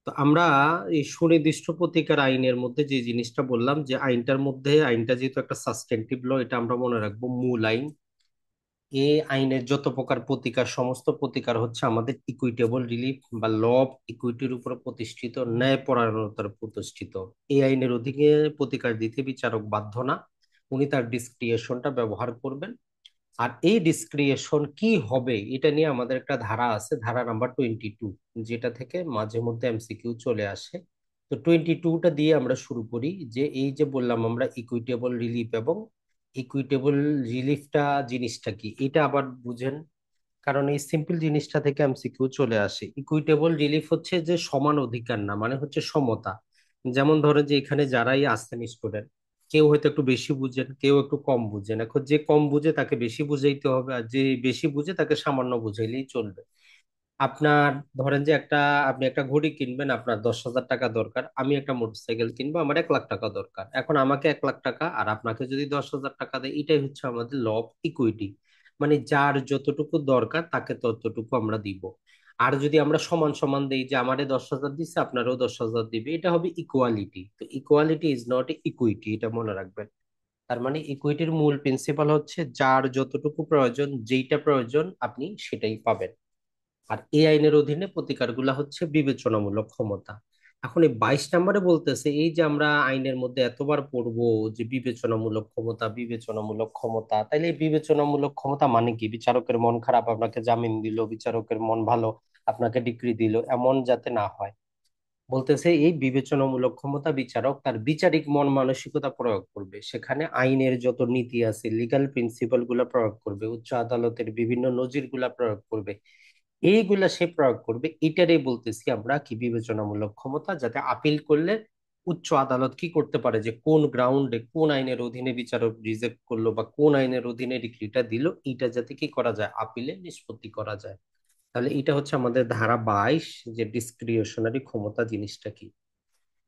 তো আমরা এই সুনির্দিষ্ট প্রতিকার আইনের মধ্যে যে জিনিসটা বললাম, যে আইনটার মধ্যে, আইনটা যেহেতু একটা সাবস্টেন্টিভ ল, এটা আমরা মনে রাখবো মূল আইন। এই আইনের যত প্রকার প্রতিকার, সমস্ত প্রতিকার হচ্ছে আমাদের ইকুইটেবল রিলিফ বা ল অফ ইকুইটির উপর প্রতিষ্ঠিত, ন্যায়পরায়ণতার প্রতিষ্ঠিত। এই আইনের অধীনে প্রতিকার দিতে বিচারক বাধ্য না, উনি তার ডিসক্রিশনটা ব্যবহার করবেন। আর এই ডিসক্রিশন কি হবে এটা নিয়ে আমাদের একটা ধারা আছে, ধারা নাম্বার 22, যেটা থেকে মাঝে মধ্যে এমসিকিউ চলে আসে। তো 22টা দিয়ে আমরা শুরু করি। যে এই যে বললাম আমরা ইকুইটেবল রিলিফ, এবং ইকুইটেবল রিলিফটা জিনিসটা কি এটা আবার বুঝেন, কারণ এই সিম্পল জিনিসটা থেকে এমসিকিউ চলে আসে। ইকুইটেবল রিলিফ হচ্ছে যে সমান অধিকার না, মানে হচ্ছে সমতা। যেমন ধরেন যে এখানে যারাই আছেন স্টুডেন্ট, কেউ হয়তো একটু বেশি বুঝেন, কেউ একটু কম বুঝেন। এখন যে কম বুঝে তাকে বেশি বুঝাইতে হবে, আর যে বেশি বুঝে তাকে সামান্য বুঝাইলেই চলবে। আপনার ধরেন যে আপনি একটা ঘড়ি কিনবেন, আপনার 10,000 টাকা দরকার। আমি একটা মোটরসাইকেল কিনবো, আমার 1,00,000 টাকা দরকার। এখন আমাকে 1,00,000 টাকা আর আপনাকে যদি 10,000 টাকা দেয়, এটাই হচ্ছে আমাদের ল অফ ইকুইটি। মানে যার যতটুকু দরকার তাকে ততটুকু আমরা দিব। আর যদি আমরা সমান সমান দেই, যে আমারে 10,000 দিচ্ছে আপনারও 10,000 দিবে, এটা হবে ইকুয়ালিটি। তো ইকুয়ালিটি ইজ নট ইকুইটি, এটা মনে রাখবেন। তার মানে ইকুইটির মূল প্রিন্সিপাল হচ্ছে যার যতটুকু প্রয়োজন, যেইটা প্রয়োজন আপনি সেটাই পাবেন। আর এই আইনের অধীনে প্রতিকারগুলা হচ্ছে বিবেচনামূলক ক্ষমতা। এখন এই 22 নম্বরে বলতেছে, এই যে আমরা আইনের মধ্যে এতবার পড়বো যে বিবেচনামূলক ক্ষমতা, বিবেচনামূলক ক্ষমতা, তাইলে এই বিবেচনামূলক ক্ষমতা মানে কি? বিচারকের মন খারাপ আপনাকে জামিন দিল, বিচারকের মন ভালো আপনাকে ডিক্রি দিল, এমন যাতে না হয়। বলতেছে এই বিবেচনামূলক ক্ষমতা বিচারক তার বিচারিক মন মানসিকতা প্রয়োগ করবে, সেখানে আইনের যত নীতি আছে, লিগ্যাল প্রিন্সিপাল গুলা প্রয়োগ করবে, উচ্চ আদালতের বিভিন্ন নজির গুলা প্রয়োগ করবে, এইগুলা সে প্রয়োগ করবে। এটারই বলতেছি আমরা কি বিবেচনামূলক ক্ষমতা, যাতে আপিল করলে উচ্চ আদালত কি করতে পারে, যে কোন গ্রাউন্ডে, কোন আইনের অধীনে বিচারক রিজেক্ট করলো বা কোন আইনের অধীনে ডিক্রিটা দিল, এটা যাতে কি করা যায়, আপিলে নিষ্পত্তি করা যায়। তাহলে এটা হচ্ছে আমাদের ধারা 22, যে ডিসক্রিশনারি ক্ষমতা জিনিসটা কি।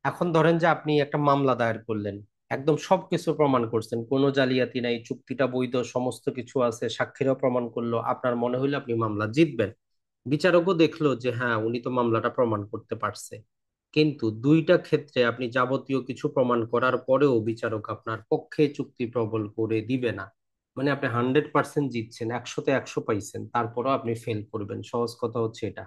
এখন ধরেন যে আপনি একটা মামলা দায়ের করলেন, একদম সবকিছু প্রমাণ করছেন, কোনো জালিয়াতি নাই, চুক্তিটা বৈধ, সমস্ত কিছু আছে, সাক্ষীরাও প্রমাণ করলো, আপনার মনে হইলো আপনি মামলা জিতবেন। বিচারকও দেখলো যে হ্যাঁ, উনি তো মামলাটা প্রমাণ করতে পারছে। কিন্তু দুইটা ক্ষেত্রে আপনি যাবতীয় কিছু প্রমাণ করার পরেও বিচারক আপনার পক্ষে চুক্তি প্রবল করে দিবে না। মানে আপনি 100% জিতছেন, 100-তে 100 পাইছেন, তারপরও আপনি ফেল করবেন। সহজ কথা হচ্ছে এটা।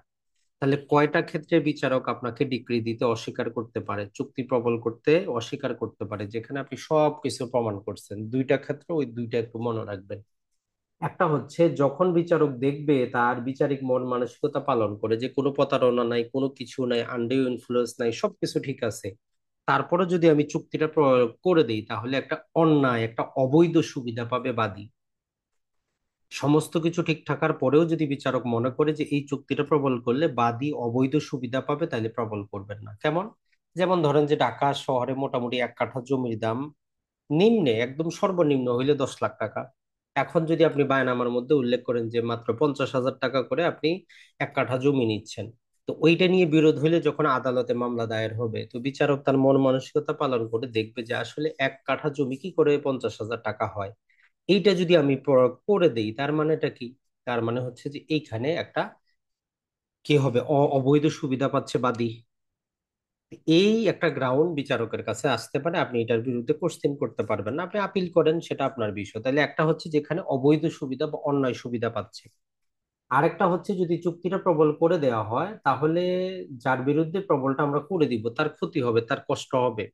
তাহলে কয়টা ক্ষেত্রে বিচারক আপনাকে ডিক্রি দিতে অস্বীকার করতে পারে, চুক্তি প্রবল করতে অস্বীকার করতে পারে, যেখানে আপনি সব কিছু প্রমাণ করছেন? দুইটা ক্ষেত্রে, ওই দুইটা একটু মনে রাখবেন। একটা হচ্ছে যখন বিচারক দেখবে তার বিচারিক মন মানসিকতা পালন করে, যে কোনো প্রতারণা নাই, কোনো কিছু নাই, আন্ডার ইনফ্লুয়েন্স নাই, সবকিছু ঠিক আছে, তারপরে যদি আমি চুক্তিটা প্রয়োগ করে দিই, তাহলে একটা অন্যায়, একটা অবৈধ সুবিধা পাবে বাদী। সমস্ত কিছু ঠিক থাকার পরেও যদি বিচারক মনে করে যে এই চুক্তিটা প্রবল করলে বাদী অবৈধ সুবিধা পাবে, তাহলে প্রবল করবেন না। কেমন? যেমন ধরেন যে ঢাকা শহরে মোটামুটি 1 কাঠা জমির দাম নিম্নে, একদম সর্বনিম্ন হইলে 10 লাখ টাকা। এখন যদি আপনি বায়নামার মধ্যে উল্লেখ করেন যে মাত্র 50,000 টাকা করে আপনি 1 কাঠা জমি নিচ্ছেন, তো ওইটা নিয়ে বিরোধ হইলে যখন আদালতে মামলা দায়ের হবে, তো বিচারক তার মন মানসিকতা পালন করে দেখবে যে আসলে 1 কাঠা জমি কি করে 50,000 টাকা হয়। এইটা যদি আমি প্রয়োগ করে দেই, তার মানেটা কি? তার মানে হচ্ছে যে এইখানে একটা কি হবে, অবৈধ সুবিধা পাচ্ছে বাদী। এই একটা গ্রাউন্ড বিচারকের কাছে আসতে পারে, আপনি এটার বিরুদ্ধে কোশ্চেন করতে পারবেন না, আপনি আপিল করেন, সেটা আপনার বিষয়। তাহলে একটা হচ্ছে যেখানে অবৈধ সুবিধা বা অন্যায় সুবিধা পাচ্ছে। আরেকটা হচ্ছে যদি চুক্তিটা প্রবল করে দেওয়া হয়, তাহলে যার বিরুদ্ধে প্রবলটা আমরা করে দিব তার ক্ষতি হবে, তার কষ্ট হবে।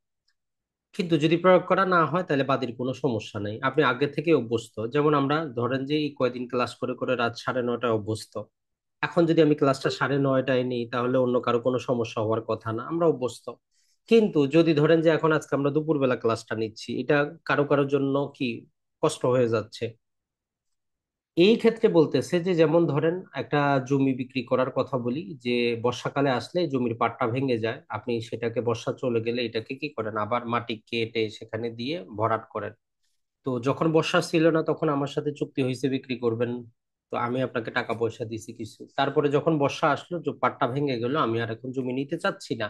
কিন্তু যদি প্রয়োগ করা না হয়, তাহলে বাদীর কোনো সমস্যা নেই, আপনি আগে থেকে অভ্যস্ত। যেমন আমরা ধরেন যে এই কয়দিন ক্লাস করে করে রাত 9:30টায় অভ্যস্ত। এখন যদি আমি ক্লাসটা 9:30টায় নিই, তাহলে অন্য কারো কোনো সমস্যা হওয়ার কথা না, আমরা অভ্যস্ত। কিন্তু যদি ধরেন যে এখন আজকে আমরা দুপুরবেলা ক্লাসটা নিচ্ছি, এটা কারো কারোর জন্য কি কষ্ট হয়ে যাচ্ছে। এই ক্ষেত্রে বলতেছে যে যেমন ধরেন একটা জমি বিক্রি করার কথা বলি, যে বর্ষাকালে আসলে জমির পাটটা ভেঙে যায়, আপনি সেটাকে, বর্ষা চলে গেলে এটাকে কি করেন, আবার মাটি কেটে সেখানে দিয়ে ভরাট করেন। তো যখন বর্ষা ছিল না তখন আমার সাথে চুক্তি হয়েছে বিক্রি করবেন, তো আমি আপনাকে টাকা পয়সা দিছি কিছু। তারপরে যখন বর্ষা আসলো, যে পাটটা ভেঙে গেল, আমি আর এখন জমি নিতে চাচ্ছি না,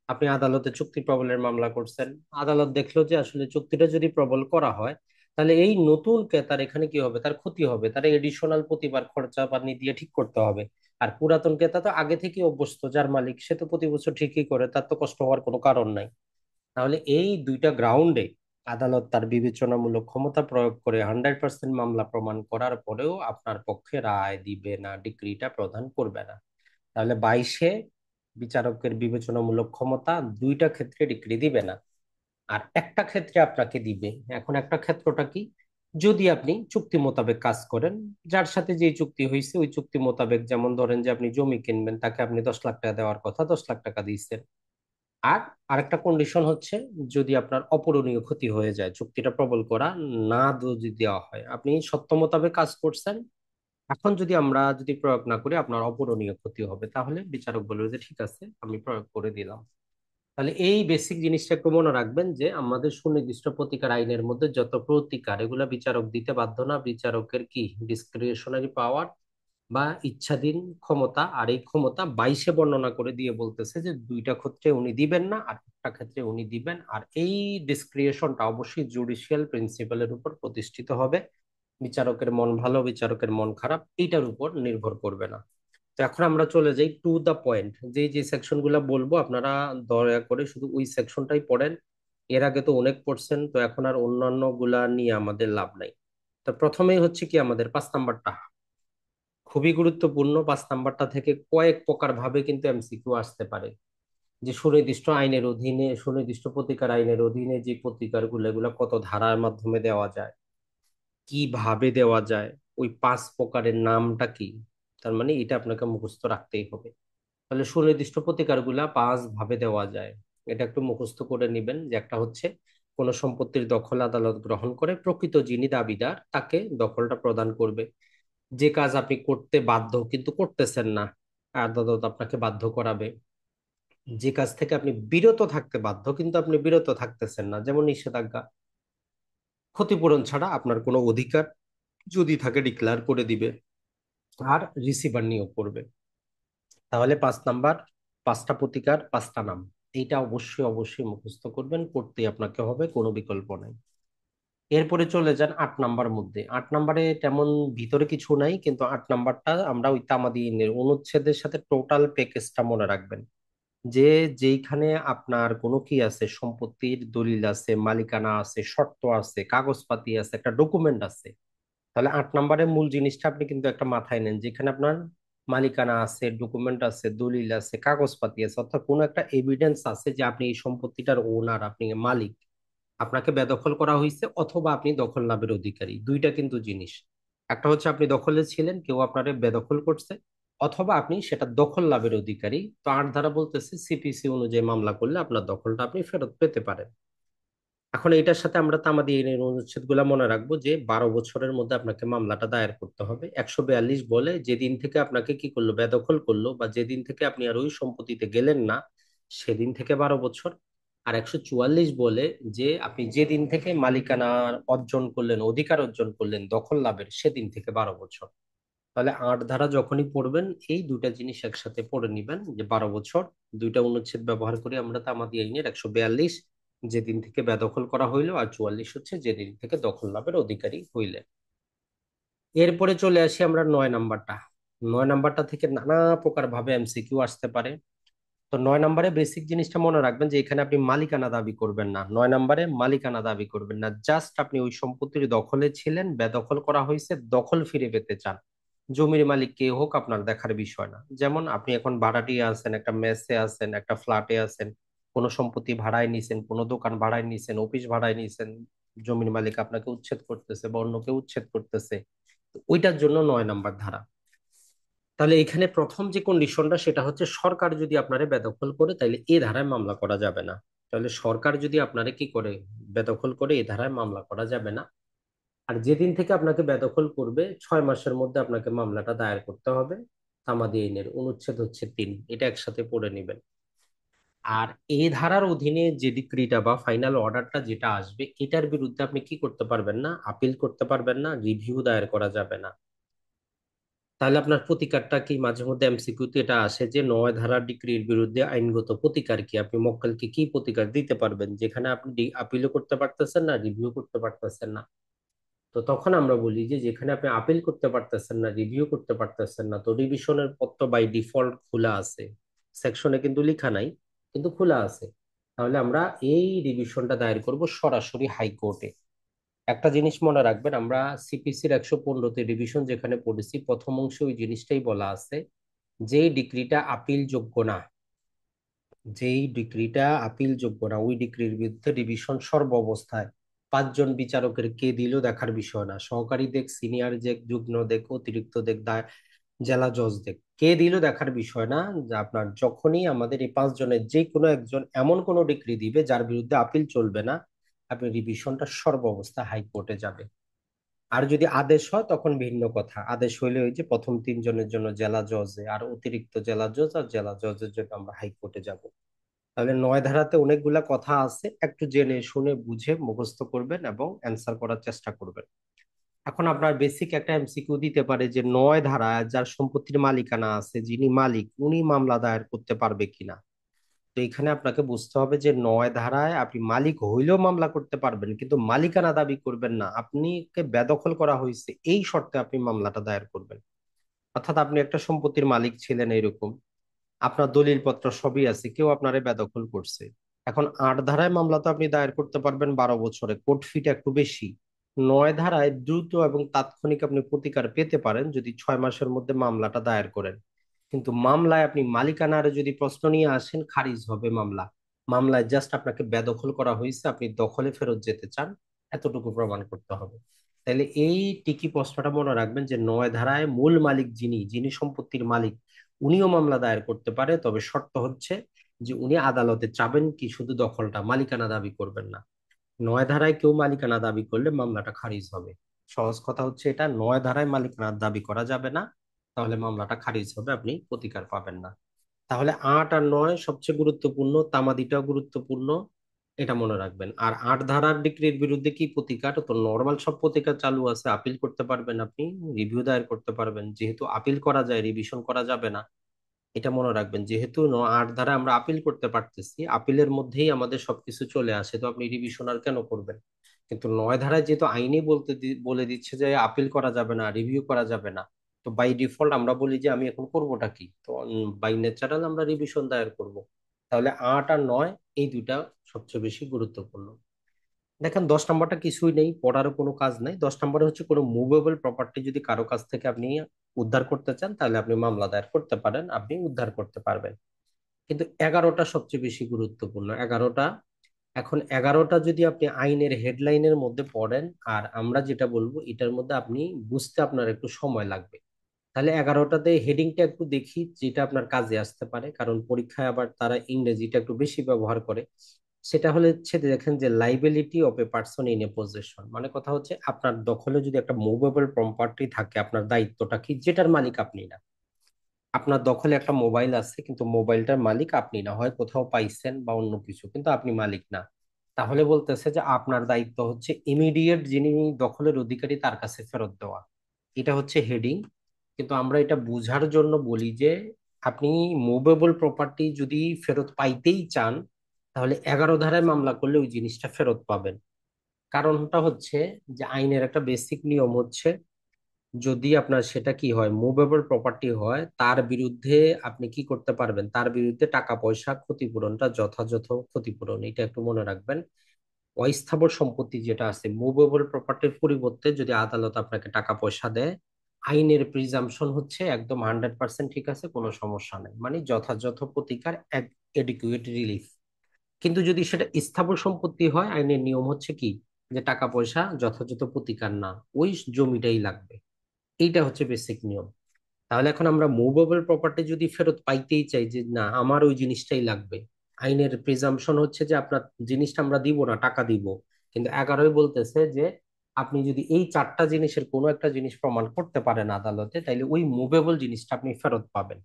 আপনি আদালতে চুক্তি প্রবলের মামলা করছেন। আদালত দেখলো যে আসলে চুক্তিটা যদি প্রবল করা হয়, তাহলে এই নতুন ক্রেতার এখানে কি হবে, তার ক্ষতি হবে, তার এডিশনাল প্রতিবার খরচা পানি দিয়ে ঠিক করতে হবে। আর পুরাতন ক্রেতা তো আগে থেকেই অভ্যস্ত, যার মালিক সে তো প্রতি বছর ঠিকই করে, তার তো কষ্ট হওয়ার কোনো কারণ নাই। তাহলে এই দুইটা গ্রাউন্ডে আদালত তার বিবেচনামূলক ক্ষমতা প্রয়োগ করে 100% মামলা প্রমাণ করার পরেও আপনার পক্ষে রায় দিবে না, ডিক্রিটা প্রদান করবে না। তাহলে 22-এ বিচারকের বিবেচনামূলক ক্ষমতা দুইটা ক্ষেত্রে ডিক্রি দিবে না, আর একটা ক্ষেত্রে আপনাকে দিবে। এখন একটা ক্ষেত্রটা কি? যদি আপনি চুক্তি মোতাবেক কাজ করেন, যার সাথে যে চুক্তি হয়েছে ওই চুক্তি মোতাবেক, যেমন ধরেন যে আপনি জমি কিনবেন, তাকে আপনি 10 লাখ টাকা দেওয়ার কথা, 10 লাখ টাকা দিয়েছেন। আর আরেকটা কন্ডিশন হচ্ছে, যদি আপনার অপূরণীয় ক্ষতি হয়ে যায়, চুক্তিটা প্রবল করা না যদি দেওয়া হয়, আপনি সত্য মোতাবেক কাজ করছেন, এখন যদি প্রয়োগ না করি আপনার অপূরণীয় ক্ষতি হবে, তাহলে বিচারক বলবে যে ঠিক আছে আমি প্রয়োগ করে দিলাম। তাহলে এই বেসিক জিনিসটা একটু মনে রাখবেন যে আমাদের সুনির্দিষ্ট প্রতিকার আইনের মধ্যে যত প্রতিকার, এগুলা বিচারক দিতে বাধ্য না। বিচারকের কি ডিসক্রিশনারি পাওয়ার বা ইচ্ছাধীন ক্ষমতা, আর এই ক্ষমতা 22-এ বর্ণনা করে দিয়ে বলতেছে যে দুইটা ক্ষেত্রে উনি দিবেন না, আর একটা ক্ষেত্রে উনি দিবেন। আর এই ডিসক্রিশনটা অবশ্যই জুডিশিয়াল প্রিন্সিপালের উপর প্রতিষ্ঠিত হবে। বিচারকের মন ভালো, বিচারকের মন খারাপ, এইটার উপর নির্ভর করবে না। তো এখন আমরা চলে যাই টু দা পয়েন্ট, যে যে সেকশন গুলা বলবো আপনারা দয়া করে শুধু ওই সেকশনটাই পড়েন। এর আগে তো অনেক পড়ছেন, তো এখন আর অন্যান্য গুলা নিয়ে আমাদের লাভ নাই। তো প্রথমেই হচ্ছে কি, আমাদের 5 নাম্বারটা খুবই গুরুত্বপূর্ণ। 5 নাম্বারটা থেকে কয়েক প্রকার ভাবে কিন্তু এমসিকিউ আসতে পারে, যে সুনির্দিষ্ট আইনের অধীনে, সুনির্দিষ্ট প্রতিকার আইনের অধীনে যে প্রতিকারগুলো, এগুলো কত ধারার মাধ্যমে দেওয়া যায়, কিভাবে দেওয়া যায়, ওই 5 প্রকারের নামটা কি। তার মানে এটা আপনাকে মুখস্থ রাখতেই হবে। তাহলে সুনির্দিষ্ট প্রতিকারগুলা 5 ভাবে দেওয়া যায়, এটা একটু মুখস্থ করে নিবেন। যে একটা হচ্ছে, কোন সম্পত্তির দখল আদালত গ্রহণ করে প্রকৃত যিনি দাবিদার তাকে দখলটা প্রদান করবে। যে কাজ আপনি করতে বাধ্য কিন্তু করতেছেন না, আদালত আপনাকে বাধ্য করাবে। যে কাজ থেকে আপনি বিরত থাকতে বাধ্য কিন্তু আপনি বিরত থাকতেছেন না, যেমন নিষেধাজ্ঞা, ক্ষতিপূরণ ছাড়া আপনার কোনো অধিকার যদি থাকে ডিক্লেয়ার করে দিবে। আর রিসিভার নিয়োগ করবে। তাহলে 5 নাম্বার, 5টা প্রতিকার, 5টা নাম, এইটা অবশ্যই অবশ্যই মুখস্থ করবেন, করতেই আপনাকে হবে, কোনো বিকল্প নাই। এরপরে চলে যান 8 নাম্বার মধ্যে। 8 নাম্বারে তেমন ভিতরে কিছু নাই, কিন্তু 8 নাম্বারটা আমরা ওই তামাদি আইনের অনুচ্ছেদের সাথে টোটাল প্যাকেজটা মনে রাখবেন। যে যেইখানে আপনার কোনো কি আছে, সম্পত্তির দলিল আছে, মালিকানা আছে, শর্ত আছে, কাগজপাতি আছে, একটা ডকুমেন্ট আছে। তাহলে 8 নাম্বারের মূল জিনিসটা আপনি কিন্তু একটা মাথায় নেন, যেখানে আপনার মালিকানা আছে, ডকুমেন্ট আছে, দলিল আছে, কাগজপাতি আছে, অর্থাৎ কোনো একটা এভিডেন্স আছে যে আপনি এই সম্পত্তিটার ওনার, আপনি মালিক, আপনাকে বেদখল করা হয়েছে অথবা আপনি দখল লাভের অধিকারী। দুইটা কিন্তু জিনিস, একটা হচ্ছে আপনি দখলে ছিলেন, কেউ আপনারে বেদখল করছে, অথবা আপনি সেটা দখল লাভের অধিকারী। তো 8 ধারা বলতেছে সিপিসি অনুযায়ী মামলা করলে আপনার দখলটা আপনি ফেরত পেতে পারেন। এখন এটার সাথে আমরা তামাদি আইনের অনুচ্ছেদ গুলা মনে রাখবো, যে 12 বছরের মধ্যে আপনাকে মামলাটা দায়ের করতে হবে। 142 বলে যেদিন থেকে আপনাকে কি করলো, বেদখল করলো, বা যেদিন থেকে আপনি আর ওই সম্পত্তিতে গেলেন না, সেদিন থেকে 12 বছর। আর 144 বলে যে আপনি যেদিন থেকে মালিকানা অর্জন করলেন, অধিকার অর্জন করলেন দখল লাভের, সেদিন থেকে 12 বছর। তাহলে 8 ধারা যখনই পড়বেন এই দুটা জিনিস একসাথে পড়ে নিবেন, যে 12 বছর। দুইটা অনুচ্ছেদ ব্যবহার করি আমরা তামাদি আইনের, 142 যেদিন থেকে বেদখল করা হইলো, আর 44 হচ্ছে যেদিন থেকে দখল লাভের অধিকারী হইলেন। এরপরে চলে আসি আমরা 9 নাম্বারটা। 9 নাম্বারটা থেকে নানা প্রকার ভাবে এমসিকিউ আসতে পারে। তো 9 নাম্বারে বেসিক জিনিসটা মনে রাখবেন, যে এখানে আপনি মালিকানা দাবি করবেন না। 9 নাম্বারে মালিকানা দাবি করবেন না, জাস্ট আপনি ওই সম্পত্তির দখলে ছিলেন, বেদখল করা হয়েছে, দখল ফিরে পেতে চান। জমির মালিক কে হোক আপনার দেখার বিষয় না। যেমন আপনি এখন ভাড়াটিয়া আছেন, একটা মেসে আছেন, একটা ফ্ল্যাটে আছেন, কোনো সম্পত্তি ভাড়ায় নিছেন, কোনো দোকান ভাড়ায় নিছেন, অফিস ভাড়ায় নিছেন, জমির মালিক আপনাকে উচ্ছেদ করতেছে বা অন্য কেউ উচ্ছেদ করতেছে, তো ওইটার জন্য 9 নাম্বার ধারা। তাহলে এখানে প্রথম যে কন্ডিশনটা সেটা হচ্ছে, সরকার যদি আপনারে বেদখল করে তাহলে এ ধারায় মামলা করা যাবে না। তাহলে সরকার যদি আপনারে কি করে, বেদখল করে, এ ধারায় মামলা করা যাবে না। আর যেদিন থেকে আপনাকে বেদখল করবে 6 মাসের মধ্যে আপনাকে মামলাটা দায়ের করতে হবে। তামাদি আইনের অনুচ্ছেদ হচ্ছে 3, এটা একসাথে পড়ে নেবেন। আর এই ধারার অধীনে যে ডিক্রিটা বা ফাইনাল অর্ডারটা যেটা আসবে, এটার বিরুদ্ধে আপনি কি করতে পারবেন না, আপিল করতে পারবেন না, রিভিউ দায়ের করা যাবে না। তাহলে আপনার প্রতিকারটা কি, মাঝে মধ্যে এমসিকিউতে এটা আসে যে 9 ধারার ডিক্রির বিরুদ্ধে আইনগত প্রতিকার কি, আপনি মক্কেলকে কি প্রতিকার দিতে পারবেন, যেখানে আপনি আপিলও করতে পারতেছেন না, রিভিউ করতে পারতেছেন না। তো তখন আমরা বলি যে যেখানে আপনি আপিল করতে পারতেছেন না, রিভিউ করতে পারতেছেন না, তো রিভিশনের পথ তো বাই ডিফল্ট খোলা আছে, সেকশনে কিন্তু লেখা নাই, কিন্তু খোলা আছে। তাহলে আমরা এই রিভিশনটা দায়ের করব সরাসরি হাইকোর্টে। একটা জিনিস মনে রাখবেন, আমরা সিপিসির 115তে রিভিশন যেখানে পড়েছি, প্রথম অংশে ওই জিনিসটাই বলা আছে, যেই ডিক্রিটা আপিল যোগ্য না, যেই ডিক্রিটা আপিল যোগ্য না ওই ডিক্রির বিরুদ্ধে রিভিশন সর্ব অবস্থায় 5 জন বিচারকের কে দিল দেখার বিষয় না, সহকারী দেখ, সিনিয়র দেখ, যুগ্ম দেখ, অতিরিক্ত দেখ, জেলা জজ দেখ, কে দিল দেখার বিষয় না। যে আপনার যখনই আমাদের এই 5 জনের যে কোনো একজন এমন কোনো ডিক্রি দিবে যার বিরুদ্ধে আপিল চলবে না, আপনি রিভিশনটা সর্ব অবস্থা হাইকোর্টে যাবে। আর যদি আদেশ হয় তখন ভিন্ন কথা, আদেশ হইলে ওই যে প্রথম 3 জনের জন্য জেলা জজে, আর অতিরিক্ত জেলা জজ আর জেলা জজের জন্য আমরা হাইকোর্টে যাব। তাহলে 9 ধারাতে অনেকগুলা কথা আছে, একটু জেনে শুনে বুঝে মুখস্থ করবেন এবং অ্যান্সার করার চেষ্টা করবেন। এখন আপনার বেসিক একটা এমসিকিউ দিতে পারে যে 9 ধারায় যার সম্পত্তির মালিকানা আছে, যিনি মালিক, উনি মামলা দায়ের করতে পারবে কিনা। তো এখানে আপনাকে বুঝতে হবে যে 9 ধারায় আপনি মালিক হইলেও মামলা করতে পারবেন, কিন্তু মালিকানা দাবি করবেন না, আপনি কে বেদখল করা হয়েছে এই শর্তে আপনি মামলাটা দায়ের করবেন। অর্থাৎ আপনি একটা সম্পত্তির মালিক ছিলেন এরকম, আপনার দলিল পত্র সবই আছে, কেউ আপনারে বেদখল করছে। এখন 8 ধারায় মামলা তো আপনি দায়ের করতে পারবেন 12 বছরে, কোর্ট ফিটা একটু বেশি। 9 ধারায় দ্রুত এবং তাৎক্ষণিক আপনি প্রতিকার পেতে পারেন যদি 6 মাসের মধ্যে মামলাটা দায়ের করেন। কিন্তু মামলায় আপনি মালিকানার যদি প্রশ্ন নিয়ে আসেন, খারিজ হবে মামলা। মামলায় জাস্ট আপনাকে বেদখল করা হয়েছে, আপনি দখলে ফেরত যেতে চান, এতটুকু প্রমাণ করতে হবে। তাহলে এই টিকি প্রশ্নটা মনে রাখবেন যে 9 ধারায় মূল মালিক যিনি, যিনি সম্পত্তির মালিক, উনিও মামলা দায়ের করতে পারে, তবে শর্ত হচ্ছে যে উনি আদালতে চাবেন কি শুধু দখলটা, মালিকানা দাবি করবেন না। 9 ধারায় কেউ মালিকানা দাবি করলে মামলাটা খারিজ হবে। সহজ কথা হচ্ছে এটা, 9 ধারায় মালিকানা দাবি করা যাবে না, তাহলে মামলাটা খারিজ হবে, আপনি প্রতিকার পাবেন না। তাহলে 8 আর 9 সবচেয়ে গুরুত্বপূর্ণ, তামাদিটাও গুরুত্বপূর্ণ, এটা মনে রাখবেন। আর 8 ধারার ডিক্রির বিরুদ্ধে কি প্রতিকার, তো নর্মাল সব প্রতিকার চালু আছে, আপিল করতে পারবেন আপনি, রিভিউ দায়ের করতে পারবেন, যেহেতু আপিল করা যায়, রিভিশন করা যাবে না। এটা মনে রাখবেন, যেহেতু 8 ধারা আমরা আপিল করতে পারতেছি, আপিলের মধ্যেই আমাদের সবকিছু চলে আসে, তো আপনি রিভিশন আর কেন করবেন। কিন্তু 9 ধারায় যেহেতু আইনই বলে দিচ্ছে যে আপিল করা যাবে না, রিভিউ করা যাবে না, তো বাই ডিফল্ট আমরা বলি যে আমি এখন করবোটা কি, তো বাই ন্যাচারাল আমরা রিভিশন দায়ের করব। তাহলে 8 আর 9 এই দুইটা সবচেয়ে বেশি গুরুত্বপূর্ণ। দেখেন 10 নম্বরটা কিছুই নেই, পড়ারও কোনো কাজ নাই। 10 নম্বরে হচ্ছে কোনো মুভেবল প্রপার্টি যদি কারো কাছ থেকে আপনি উদ্ধার করতে চান, তাহলে আপনি মামলা দায়ের করতে পারেন, আপনি উদ্ধার করতে পারবেন। কিন্তু 11টা সবচেয়ে বেশি গুরুত্বপূর্ণ, 11টা। এখন 11টা যদি আপনি আইনের হেডলাইনের মধ্যে পড়েন, আর আমরা যেটা বলবো এটার মধ্যে আপনি বুঝতে আপনার একটু সময় লাগবে। তাহলে 11টাতে হেডিংটা একটু দেখি, যেটা আপনার কাজে আসতে পারে, কারণ পরীক্ষায় আবার তারা ইংরেজিটা একটু বেশি ব্যবহার করে। সেটা হচ্ছে দেখেন যে liability of a person in a possession, মানে কথা হচ্ছে আপনার দখলে যদি একটা মুভেবল প্রপার্টি থাকে, আপনার দায়িত্বটা কি, যেটার মালিক আপনি না। আপনার দখলে একটা মোবাইল আছে, কিন্তু মোবাইলটার মালিক আপনি না, হয় কোথাও পাইছেন বা অন্য কিছু, কিন্তু আপনি মালিক না। তাহলে বলতেছে যে আপনার দায়িত্ব হচ্ছে ইমিডিয়েট যিনি দখলের অধিকারী তার কাছে ফেরত দেওয়া। এটা হচ্ছে হেডিং। কিন্তু আমরা এটা বুঝার জন্য বলি যে আপনি মুভেবল প্রপার্টি যদি ফেরত পাইতেই চান, তাহলে 11 ধারায় মামলা করলে ওই জিনিসটা ফেরত পাবেন। কারণটা হচ্ছে যে আইনের একটা বেসিক নিয়ম হচ্ছে, যদি আপনার সেটা কি হয়, মুভেবল প্রপার্টি হয়, তার বিরুদ্ধে আপনি কি করতে পারবেন, তার বিরুদ্ধে টাকা পয়সা ক্ষতিপূরণটা যথাযথ ক্ষতিপূরণ, এটা একটু মনে রাখবেন। অস্থাবর সম্পত্তি যেটা আছে, মুভেবল প্রপার্টির পরিবর্তে যদি আদালত আপনাকে টাকা পয়সা দেয়, আইনের প্রিজাম্পশন হচ্ছে একদম 100% ঠিক আছে, কোনো সমস্যা নেই, মানে যথাযথ প্রতিকার, এডিকুয়েট রিলিফ। কিন্তু যদি সেটা স্থাবর সম্পত্তি হয়, আইনের নিয়ম হচ্ছে কি, যে টাকা পয়সা যথাযথ প্রতিকার না, ওই জমিটাই লাগবে। এইটা হচ্ছে বেসিক নিয়ম। তাহলে এখন আমরা মুভেবল প্রপার্টি যদি ফেরত পাইতেই চাই, যে না আমার ওই জিনিসটাই লাগবে, আইনের প্রিজাম্পশন হচ্ছে যে আপনার জিনিসটা আমরা দিব না, টাকা দিব। কিন্তু 11ই বলতেছে যে আপনি যদি এই 4টা জিনিসের কোনো একটা জিনিস প্রমাণ করতে পারেন আদালতে, তাইলে ওই মুভেবল জিনিসটা আপনি ফেরত পাবেন।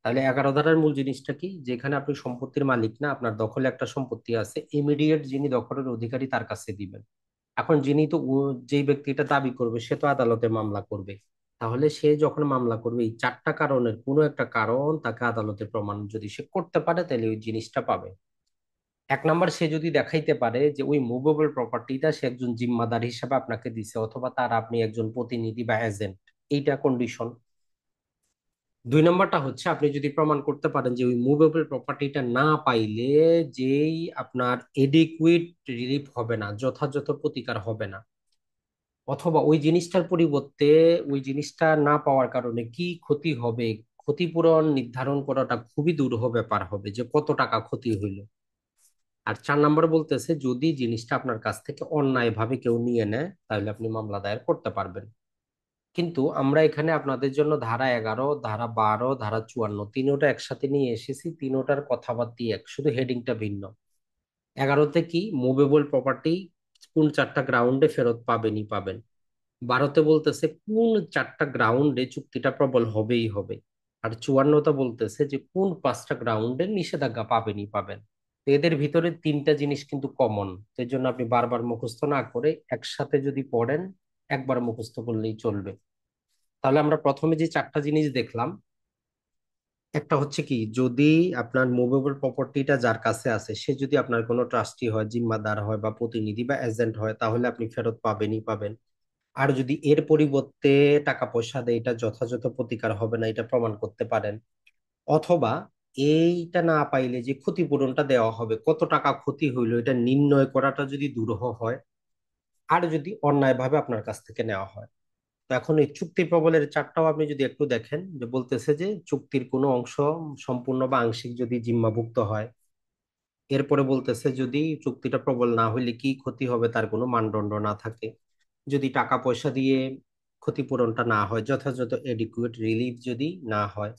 তাহলে 11 ধারার মূল জিনিসটা কি, যেখানে আপনি সম্পত্তির মালিক না, আপনার দখলে একটা সম্পত্তি আছে, ইমিডিয়েট যিনি দখলের অধিকারী তার কাছে দিবেন। এখন যিনি তো যেই ব্যক্তিটা দাবি করবে সে তো আদালতে মামলা করবে। তাহলে সে যখন মামলা করবে, এই 4টা কারণের কোনো একটা কারণ তাকে আদালতে প্রমাণ যদি সে করতে পারে, তাহলে ওই জিনিসটা পাবে। এক নাম্বার, সে যদি দেখাইতে পারে যে ওই মুভেবল প্রপার্টিটা সে একজন জিম্মাদার হিসাবে আপনাকে দিছে, অথবা তার আপনি একজন প্রতিনিধি বা এজেন্ট, এইটা কন্ডিশন। দুই নম্বরটা হচ্ছে আপনি যদি প্রমাণ করতে পারেন যে ওই মুভেবল প্রপার্টিটা না পাইলে যেই আপনার এডিকুইট রিলিফ হবে না, যথাযথ প্রতিকার হবে না, অথবা ওই জিনিসটার পরিবর্তে ওই জিনিসটা না পাওয়ার কারণে কি ক্ষতি হবে, ক্ষতিপূরণ নির্ধারণ করাটা খুবই দুরূহ ব্যাপার হবে, যে কত টাকা ক্ষতি হইল। আর চার নম্বর বলতেছে যদি জিনিসটা আপনার কাছ থেকে অন্যায়ভাবে কেউ নিয়ে নেয়, তাহলে আপনি মামলা দায়ের করতে পারবেন। কিন্তু আমরা এখানে আপনাদের জন্য ধারা 11, ধারা 12, ধারা 54 তিনোটা একসাথে নিয়ে এসেছি, তিনোটার কথাবার্তা এক, শুধু হেডিংটা ভিন্ন। 11তে কি, মুভেবল প্রপার্টি কোন চারটা গ্রাউন্ডে ফেরত পাবেনই পাবেন। 12তে বলতেছে কোন চারটা গ্রাউন্ডে চুক্তিটা প্রবল হবেই হবে। আর 54টা বলতেছে যে কোন পাঁচটা গ্রাউন্ডে নিষেধাজ্ঞা পাবেনই পাবেন। তো এদের ভিতরে তিনটা জিনিস কিন্তু কমন, তো এর জন্য আপনি বারবার মুখস্থ না করে একসাথে যদি পড়েন, একবার মুখস্থ করলেই চলবে। তাহলে আমরা প্রথমে যে চারটা জিনিস দেখলাম, একটা হচ্ছে কি, যদি আপনার মুভেবল প্রপার্টিটা যার কাছে আছে সে যদি আপনার কোনো ট্রাস্টি হয়, জিম্মাদার হয়, বা প্রতিনিধি বা এজেন্ট হয়, তাহলে আপনি ফেরত পাবেনই পাবেন। আর যদি এর পরিবর্তে টাকা পয়সা দেয়, এটা যথাযথ প্রতিকার হবে না, এটা প্রমাণ করতে পারেন। অথবা এইটা না পাইলে যে ক্ষতিপূরণটা দেওয়া হবে, কত টাকা ক্ষতি হইলো এটা নির্ণয় করাটা যদি দুরূহ হয়, আর যদি অন্যায়ভাবে আপনার কাছ থেকে নেওয়া হয়। তো এখন এই চুক্তি প্রবলের চারটাও আপনি যদি একটু দেখেন, যে বলতেছে যে চুক্তির কোনো অংশ সম্পূর্ণ বা আংশিক যদি জিম্মাভুক্ত হয়, এরপরে বলতেছে যদি চুক্তিটা প্রবল না হইলে কি ক্ষতি হবে তার কোনো মানদণ্ড না থাকে, যদি টাকা পয়সা দিয়ে ক্ষতিপূরণটা না হয়, যথাযথ এডিকুয়েট রিলিফ যদি না হয়।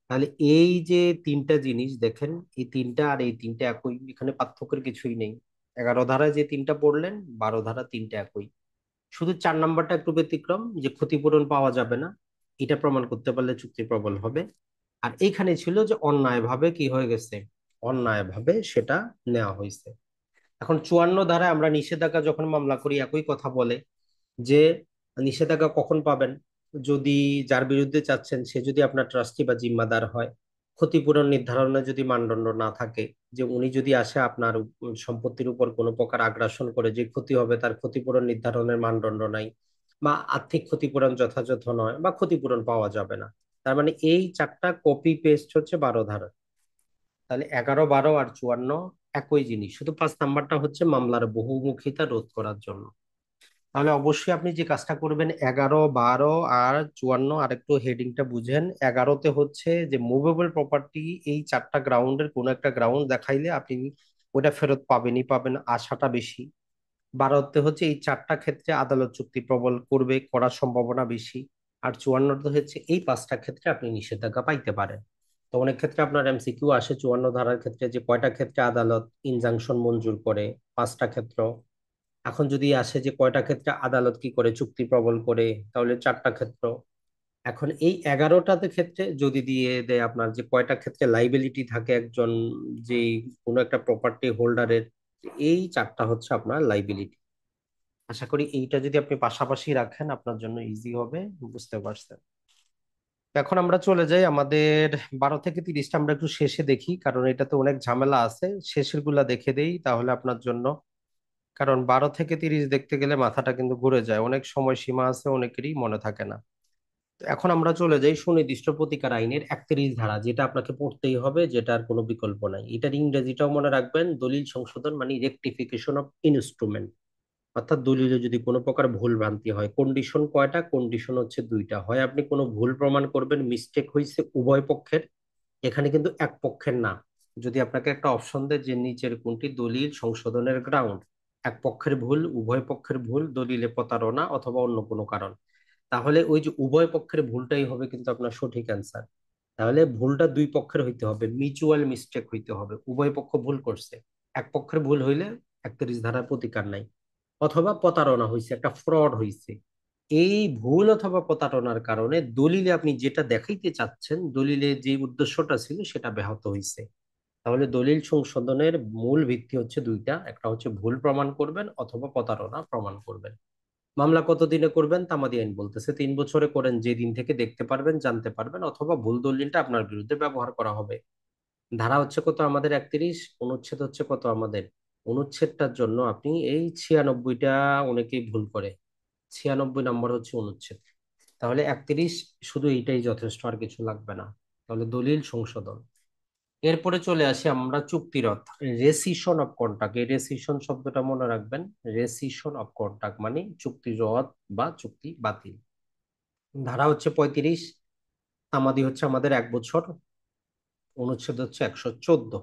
তাহলে এই যে তিনটা জিনিস দেখেন, এই তিনটা আর এই তিনটা একই, এখানে পার্থক্যের কিছুই নেই। 11 ধারায় যে তিনটা পড়লেন, 12 ধারা তিনটা একই। শুধু 4 নাম্বারটা একটু ব্যতিক্রম, যে ক্ষতিপূরণ পাওয়া যাবে না, এটা প্রমাণ করতে পারলে চুক্তি প্রবল হবে। আর এইখানে ছিল যে অন্যায়ভাবে কি হয়ে গেছে, অন্যায়ভাবে সেটা নেওয়া হয়েছে। এখন 54 ধারায় আমরা নিষেধাজ্ঞা যখন মামলা করি, একই কথা বলে যে নিষেধাজ্ঞা কখন পাবেন, যদি যার বিরুদ্ধে চাচ্ছেন সে যদি আপনার ট্রাস্টি বা জিম্মাদার হয়, ক্ষতিপূরণ নির্ধারণে যদি মানদণ্ড না থাকে, যে উনি যদি আসে আপনার সম্পত্তির উপর কোনো প্রকার আগ্রাসন করে, যে ক্ষতি হবে তার ক্ষতিপূরণ নির্ধারণের মানদণ্ড নাই, বা আর্থিক ক্ষতিপূরণ যথাযথ নয়, বা ক্ষতিপূরণ পাওয়া যাবে না। তার মানে এই চারটা কপি পেস্ট হচ্ছে 12 ধারা। তাহলে 11, 12 আর 54 একই জিনিস, শুধু 5 নাম্বারটা হচ্ছে মামলার বহুমুখিতা রোধ করার জন্য। তাহলে অবশ্যই আপনি যে কাজটা করবেন, 11, 12 আর 54 আর একটু হেডিংটা বুঝেন। 11তে হচ্ছে যে মুভেবল প্রপার্টি, এই চারটা গ্রাউন্ডের কোন একটা গ্রাউন্ড দেখাইলে আপনি ওটা ফেরত পাবেনই পাবেন, আশাটা বেশি। 12তে হচ্ছে এই চারটা ক্ষেত্রে আদালত চুক্তি প্রবল করবে, করার সম্ভাবনা বেশি। আর 54তে হচ্ছে এই পাঁচটা ক্ষেত্রে আপনি নিষেধাজ্ঞা পাইতে পারেন। তো অনেক ক্ষেত্রে আপনার এমসিকিউ আসে 54 ধারার ক্ষেত্রে, যে কয়টা ক্ষেত্রে আদালত ইনজাংশন মঞ্জুর করে, 5টা ক্ষেত্র। এখন যদি আসে যে কয়টা ক্ষেত্রে আদালত কি করে চুক্তি প্রবল করে, তাহলে 4টা ক্ষেত্র। এখন এই 11টাতে ক্ষেত্রে যদি দিয়ে দেয় আপনার, যে কয়টা ক্ষেত্রে লাইবিলিটি থাকে একজন, যে কোনো একটা প্রপার্টি হোল্ডারের, এই চারটা হচ্ছে আপনার লাইবিলিটি। আশা করি এইটা যদি আপনি পাশাপাশি রাখেন আপনার জন্য ইজি হবে, বুঝতে পারছেন। তো এখন আমরা চলে যাই আমাদের 12 থেকে 30টা, আমরা একটু শেষে দেখি, কারণ এটাতে অনেক ঝামেলা আছে, শেষের গুলা দেখে দেই তাহলে আপনার জন্য। কারণ 12 থেকে 30 দেখতে গেলে মাথাটা কিন্তু ঘুরে যায়, অনেক সময় সীমা আছে, অনেকেরই মনে থাকে না। তো এখন আমরা চলে যাই সুনির্দিষ্ট প্রতিকার আইনের 31 ধারা, যেটা আপনাকে পড়তেই হবে, যেটার কোনো বিকল্প নাই। এটার ইংরেজিটাও মনে রাখবেন, দলিল সংশোধন মানে রেকটিফিকেশন অফ ইনস্ট্রুমেন্ট। অর্থাৎ দলিলে যদি কোনো প্রকার ভুল ভ্রান্তি হয়, কন্ডিশন কয়টা, কন্ডিশন হচ্ছে দুইটা, হয় আপনি কোনো ভুল প্রমাণ করবেন, মিস্টেক হয়েছে উভয় পক্ষের, এখানে কিন্তু এক পক্ষের না। যদি আপনাকে একটা অপশন দেয় যে নিচের কোনটি দলিল সংশোধনের গ্রাউন্ড, এক পক্ষের ভুল, উভয় পক্ষের ভুল, দলিলে প্রতারণা, অথবা অন্য কোনো কারণ, তাহলে ওই যে উভয় পক্ষের ভুলটাই হবে কিন্তু আপনার সঠিক অ্যান্সার। তাহলে ভুলটা দুই পক্ষের হইতে হবে, মিউচুয়াল মিস্টেক হইতে হবে, উভয় পক্ষ ভুল করছে। এক পক্ষের ভুল হইলে 31 ধারার প্রতিকার নাই। অথবা প্রতারণা হয়েছে, একটা ফ্রড হয়েছে, এই ভুল অথবা প্রতারণার কারণে দলিলে আপনি যেটা দেখাইতে চাচ্ছেন, দলিলে যে উদ্দেশ্যটা ছিল সেটা ব্যাহত হয়েছে। তাহলে দলিল সংশোধনের মূল ভিত্তি হচ্ছে দুইটা, একটা হচ্ছে ভুল প্রমাণ করবেন অথবা প্রতারণা প্রমাণ করবেন। মামলা কতদিনে করবেন, তামাদি আইন বলতেছে 3 বছরে করেন, যেদিন থেকে দেখতে পারবেন, জানতে পারবেন, অথবা ভুল দলিলটা আপনার বিরুদ্ধে ব্যবহার করা হবে। ধারা হচ্ছে কত আমাদের 31, অনুচ্ছেদ হচ্ছে কত আমাদের, অনুচ্ছেদটার জন্য আপনি এই 96টা, অনেকেই ভুল করে, 96 নম্বর হচ্ছে অনুচ্ছেদ। তাহলে 31 শুধু এইটাই যথেষ্ট, আর কিছু লাগবে না। তাহলে দলিল সংশোধন। এরপরে চলে আসি আমরা চুক্তির অর্থ, রেসিশন অফ কন্ট্রাক্ট। এই রেসিশন শব্দটা মনে রাখবেন, রেসিশন অফ কন্ট্রাক্ট মানে চুক্তি রদ বা চুক্তি বাতিল। ধারা হচ্ছে 35, তামাদি হচ্ছে আমাদের 1 বছর, অনুচ্ছেদ হচ্ছে 114।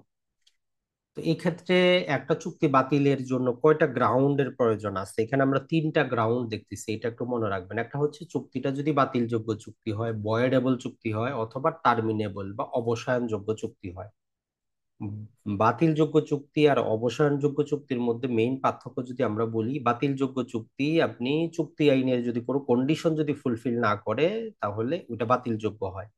তো এই ক্ষেত্রে একটা চুক্তি বাতিলের জন্য কয়টা গ্রাউন্ডের প্রয়োজন আছে, এখানে আমরা 3টা গ্রাউন্ড দেখতেছি, এটা একটু মনে রাখবেন। একটা হচ্ছে চুক্তিটা যদি বাতিলযোগ্য চুক্তি হয়, ভয়েডেবল চুক্তি হয়, অথবা টার্মিনেবল বা অবসায়নযোগ্য চুক্তি হয়। উম, বাতিলযোগ্য চুক্তি আর অবসায়নযোগ্য চুক্তির মধ্যে মেইন পার্থক্য যদি আমরা বলি, বাতিলযোগ্য চুক্তি আপনি চুক্তি আইনের যদি কোনো কন্ডিশন যদি ফুলফিল না করে, তাহলে ওটা বাতিলযোগ্য হয়।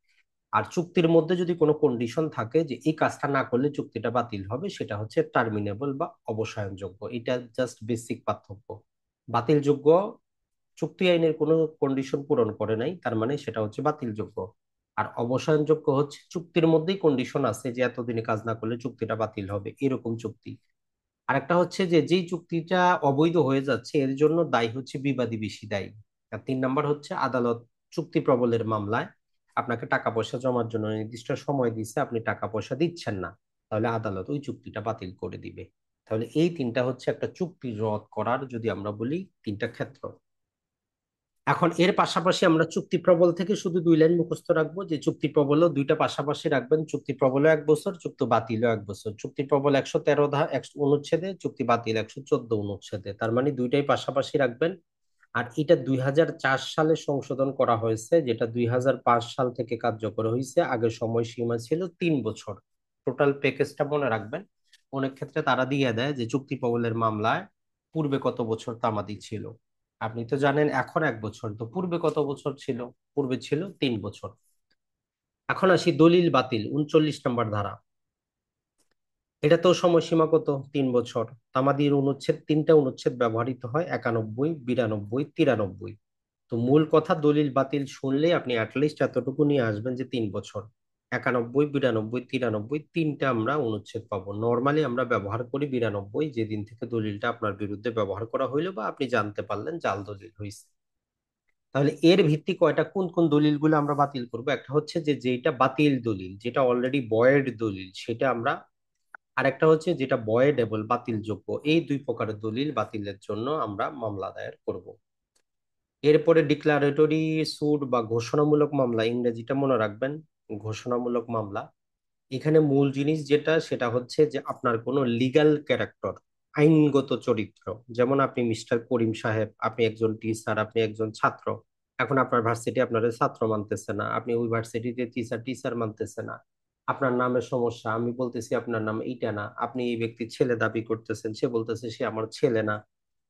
আর চুক্তির মধ্যে যদি কোনো কন্ডিশন থাকে যে এই কাজটা না করলে চুক্তিটা বাতিল হবে, সেটা হচ্ছে টার্মিনেবল বা অবসায়নযোগ্য। এটা জাস্ট বেসিক পার্থক্য। বাতিলযোগ্য চুক্তি আইনের কোনো কন্ডিশন পূরণ করে নাই, তার মানে সেটা হচ্ছে বাতিলযোগ্য। আর অবসায়নযোগ্য হচ্ছে চুক্তির মধ্যেই কন্ডিশন আছে যে এতদিনে কাজ না করলে চুক্তিটা বাতিল হবে, এরকম চুক্তি। আরেকটা হচ্ছে যে যেই চুক্তিটা অবৈধ হয়ে যাচ্ছে এর জন্য দায়ী হচ্ছে বিবাদী বেশি দায়ী। আর 3 নম্বর হচ্ছে আদালত চুক্তি প্রবলের মামলায় আপনাকে টাকা পয়সা জমার জন্য নির্দিষ্ট সময় দিচ্ছে, আপনি টাকা পয়সা দিচ্ছেন না, তাহলে আদালত ওই চুক্তিটা বাতিল করে দিবে। তাহলে এই 3টা হচ্ছে একটা চুক্তি রদ করার, যদি আমরা বলি, 3টা ক্ষেত্র। এখন এর পাশাপাশি আমরা চুক্তি প্রবল থেকে শুধু 2 লাইন মুখস্থ রাখবো, যে চুক্তি প্রবলও দুইটা পাশাপাশি রাখবেন, চুক্তি প্রবলও 1 বছর, চুক্তি বাতিলও 1 বছর। চুক্তি প্রবল 113 অনুচ্ছেদে, চুক্তি বাতিল 114 অনুচ্ছেদে, তার মানে দুইটাই পাশাপাশি রাখবেন। আর এটা 2004 সালে সংশোধন করা হয়েছে, যেটা 2005 সাল থেকে কার্যকর হয়েছে। আগের সময়সীমা ছিল 3 বছর। টোটাল প্যাকেজটা মনে রাখবেন। অনেক ক্ষেত্রে তারা দিয়ে দেয় যে চুক্তি প্রবলের মামলায় পূর্বে কত বছর তামাদি ছিল। আপনি তো জানেন এখন 1 বছর, তো পূর্বে কত বছর ছিল? পূর্বে ছিল 3 বছর। এখন আসি দলিল বাতিল, 39 নম্বর ধারা। এটা তো সময়সীমা কত? 3 বছর। তামাদির অনুচ্ছেদ, 3টা অনুচ্ছেদ ব্যবহৃত হয়, 91, 92, 93। তো মূল কথা, দলিল বাতিল শুনলে আপনি অ্যাটলিস্ট এতটুকু নিয়ে আসবেন যে 3 বছর। 91, 92, 93, 3টা আমরা অনুচ্ছেদ পাবো। নর্মালি আমরা ব্যবহার করি 92, যেদিন থেকে দলিলটা আপনার বিরুদ্ধে ব্যবহার করা হইলো বা আপনি জানতে পারলেন জাল দলিল হয়েছে। তাহলে এর ভিত্তি কয়টা, কোন কোন দলিলগুলো আমরা বাতিল করব? একটা হচ্ছে যে যেটা বাতিল দলিল, যেটা অলরেডি বয়েড দলিল, সেটা আমরা। আরেকটা হচ্ছে যেটা বয়েডেবল, বাতিলযোগ্য। এই 2 প্রকারের দলিল বাতিলের জন্য আমরা মামলা দায়ের করব। এরপরে ডিক্লারেটরি সুট বা ঘোষণামূলক মামলা, ইংরেজিটা মনে রাখবেন, ঘোষণামূলক মামলা। এখানে মূল জিনিস যেটা, সেটা হচ্ছে যে আপনার কোনো লিগ্যাল ক্যারেক্টার, আইনগত চরিত্র। যেমন আপনি মিস্টার করিম সাহেব, আপনি একজন টিচার, আপনি একজন ছাত্র। এখন আপনার ভার্সিটি আপনার ছাত্র মানতেছে না, আপনি ওই ভার্সিটিতে টিচার টিচার মানতেছে না। আপনার নামের সমস্যা, আমি বলতেছি আপনার নাম এইটা না, আপনি এই ব্যক্তির ছেলে দাবি করতেছেন, সে বলতেছে সে আমার ছেলে না।